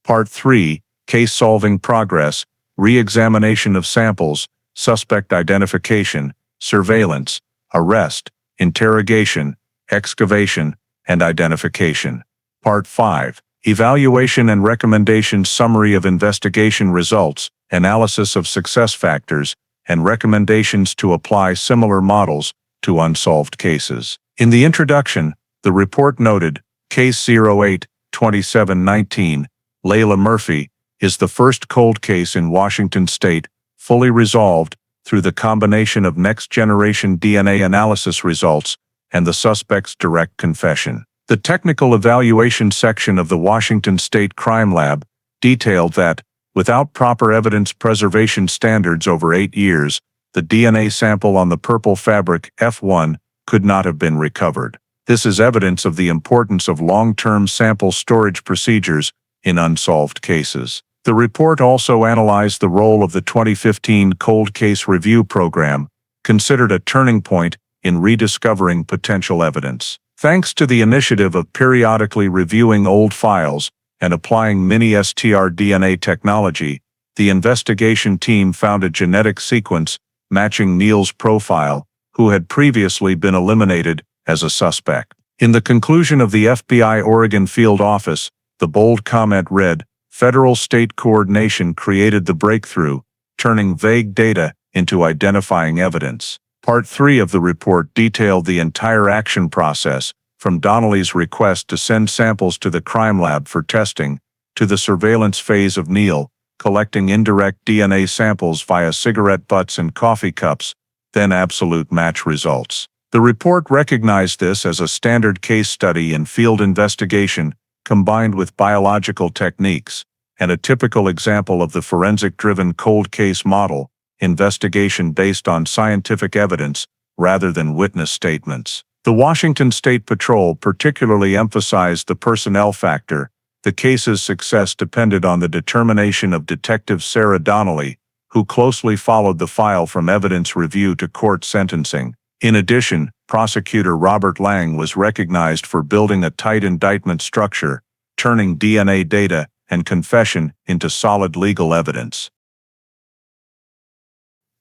A: Part 3, Case-Solving Progress, Re-examination of samples, Suspect Identification, Surveillance, Arrest, Interrogation, Excavation, and Identification. Part 5, Evaluation and Recommendation Summary of Investigation Results, Analysis of Success Factors, and Recommendations to Apply Similar Models to Unsolved Cases. In the introduction, the report noted, Case 08-2719, Layla Murphy, is the first cold case in Washington state fully resolved through the combination of next-generation DNA analysis results and the suspect's direct confession. The technical evaluation section of the Washington State Crime Lab detailed that, without proper evidence preservation standards over 8 years, the DNA sample on the purple fabric F1 could not have been recovered. This is evidence of the importance of long-term sample storage procedures in unsolved cases. The report also analyzed the role of the 2015 Cold Case Review Program, considered a turning point in rediscovering potential evidence. Thanks to the initiative of periodically reviewing old files and applying mini-STR DNA technology, the investigation team found a genetic sequence matching Neal's profile, who had previously been eliminated as a suspect. In the conclusion of the FBI Oregon Field Office, the bold comment read, "Federal state coordination created the breakthrough, turning vague data into identifying evidence." Part 3 of the report detailed the entire action process, from Donnelly's request to send samples to the crime lab for testing, to the surveillance phase of Neal, collecting indirect DNA samples via cigarette butts and coffee cups, then absolute match results. The report recognized this as a standard case study in field investigation combined with biological techniques, and a typical example of the forensic-driven cold case model, investigation based on scientific evidence rather than witness statements. The Washington State Patrol particularly emphasized the personnel factor. The case's success depended on the determination of Detective Sarah Donnelly, who closely followed the file from evidence review to court sentencing. In addition, prosecutor Robert Lang was recognized for building a tight indictment structure, turning DNA data and confession into solid legal evidence.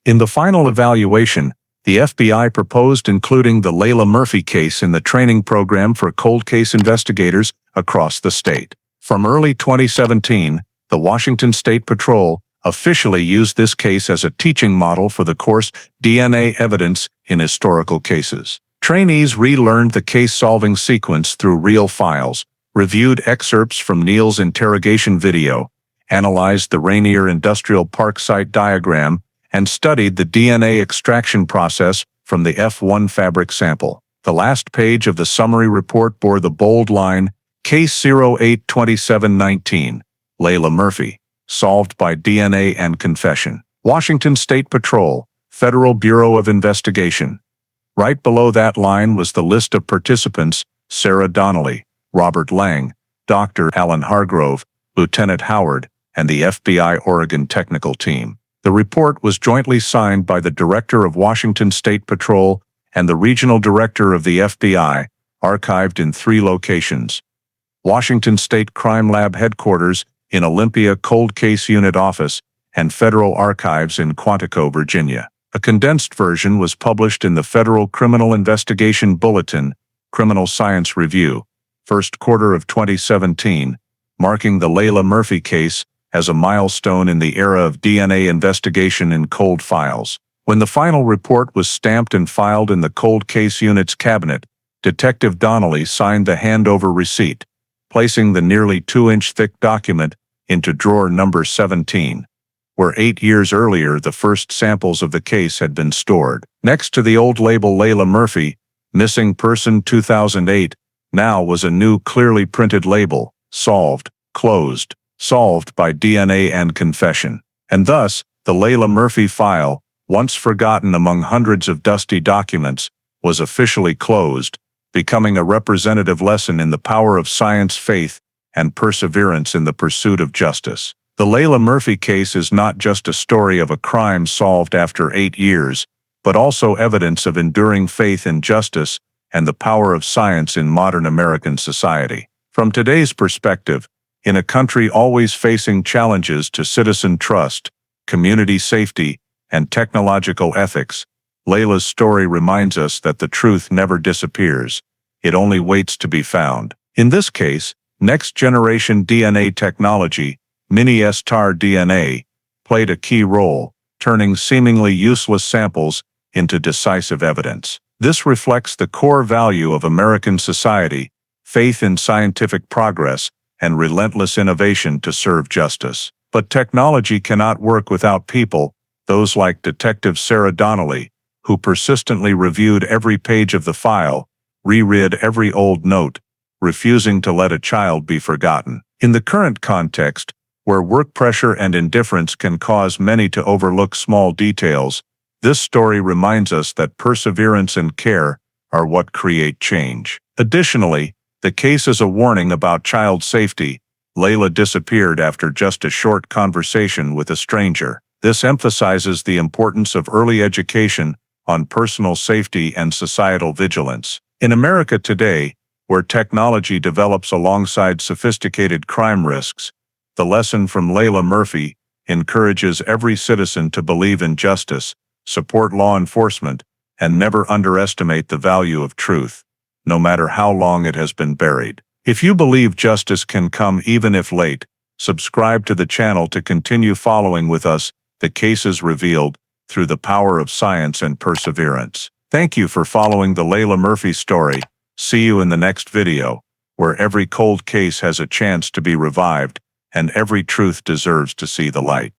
A: In the final evaluation, the FBI proposed including the Layla Murphy case in the training program for cold case investigators across the state. From early 2017, the Washington State Patrol officially used this case as a teaching model for the course DNA Evidence in Historical Cases. Trainees relearned the case-solving sequence through real files, reviewed excerpts from Neal's interrogation video, analyzed the Rainier Industrial Park site diagram, and studied the DNA extraction process from the F1 fabric sample. The last page of the summary report bore the bold line, Case 08-2719, Layla Murphy, solved by DNA and confession. Washington State Patrol, Federal Bureau of Investigation. Right below that line was the list of participants: Sarah Donnelly, Robert Lang, Dr. Alan Hargrove, Lieutenant Howard, and the FBI Oregon Technical Team. The report was jointly signed by the Director of Washington State Patrol and the Regional Director of the FBI, archived in 3 locations: Washington State Crime Lab Headquarters in Olympia Cold Case Unit Office and Federal Archives in Quantico, Virginia. A condensed version was published in the Federal Criminal Investigation Bulletin, Criminal Science Review, first quarter of 2017, marking the Layla Murphy case as a milestone in the era of DNA investigation in cold files. When the final report was stamped and filed in the Cold Case Unit's cabinet, Detective Donnelly signed the handover receipt, placing the nearly 2-inch thick document into drawer number 17, where 8 years earlier the first samples of the case had been stored. Next to the old label Layla Murphy, Missing Person 2008, now was a new clearly printed label, Solved, Closed, Solved by DNA and Confession. And thus, the Layla Murphy file, once forgotten among hundreds of dusty documents, was officially closed, becoming a representative lesson in the power of science, faith, and perseverance in the pursuit of justice. The Layla Murphy case is not just a story of a crime solved after 8 years, but also evidence of enduring faith in justice and the power of science in modern American society. From today's perspective, in a country always facing challenges to citizen trust, community safety, and technological ethics, Layla's story reminds us that the truth never disappears. It only waits to be found. In this case, next-generation DNA technology, mini-STAR DNA, played a key role, turning seemingly useless samples into decisive evidence. This reflects the core value of American society, faith in scientific progress, and relentless innovation to serve justice. But technology cannot work without people, those like Detective Sarah Donnelly, who persistently reviewed every page of the file, reread every old note, refusing to let a child be forgotten. In the current context, where work pressure and indifference can cause many to overlook small details, this story reminds us that perseverance and care are what create change. Additionally, the case is a warning about child safety. Layla disappeared after just a short conversation with a stranger. This emphasizes the importance of early education on personal safety and societal vigilance. In America today, where technology develops alongside sophisticated crime risks, the lesson from Layla Murphy encourages every citizen to believe in justice, support law enforcement, and never underestimate the value of truth, no matter how long it has been buried. If you believe justice can come even if late, subscribe to the channel to continue following with us the cases revealed through the power of science and perseverance. Thank you for following the Layla Murphy story. See you in the next video, where every cold case has a chance to be revived and every truth deserves to see the light.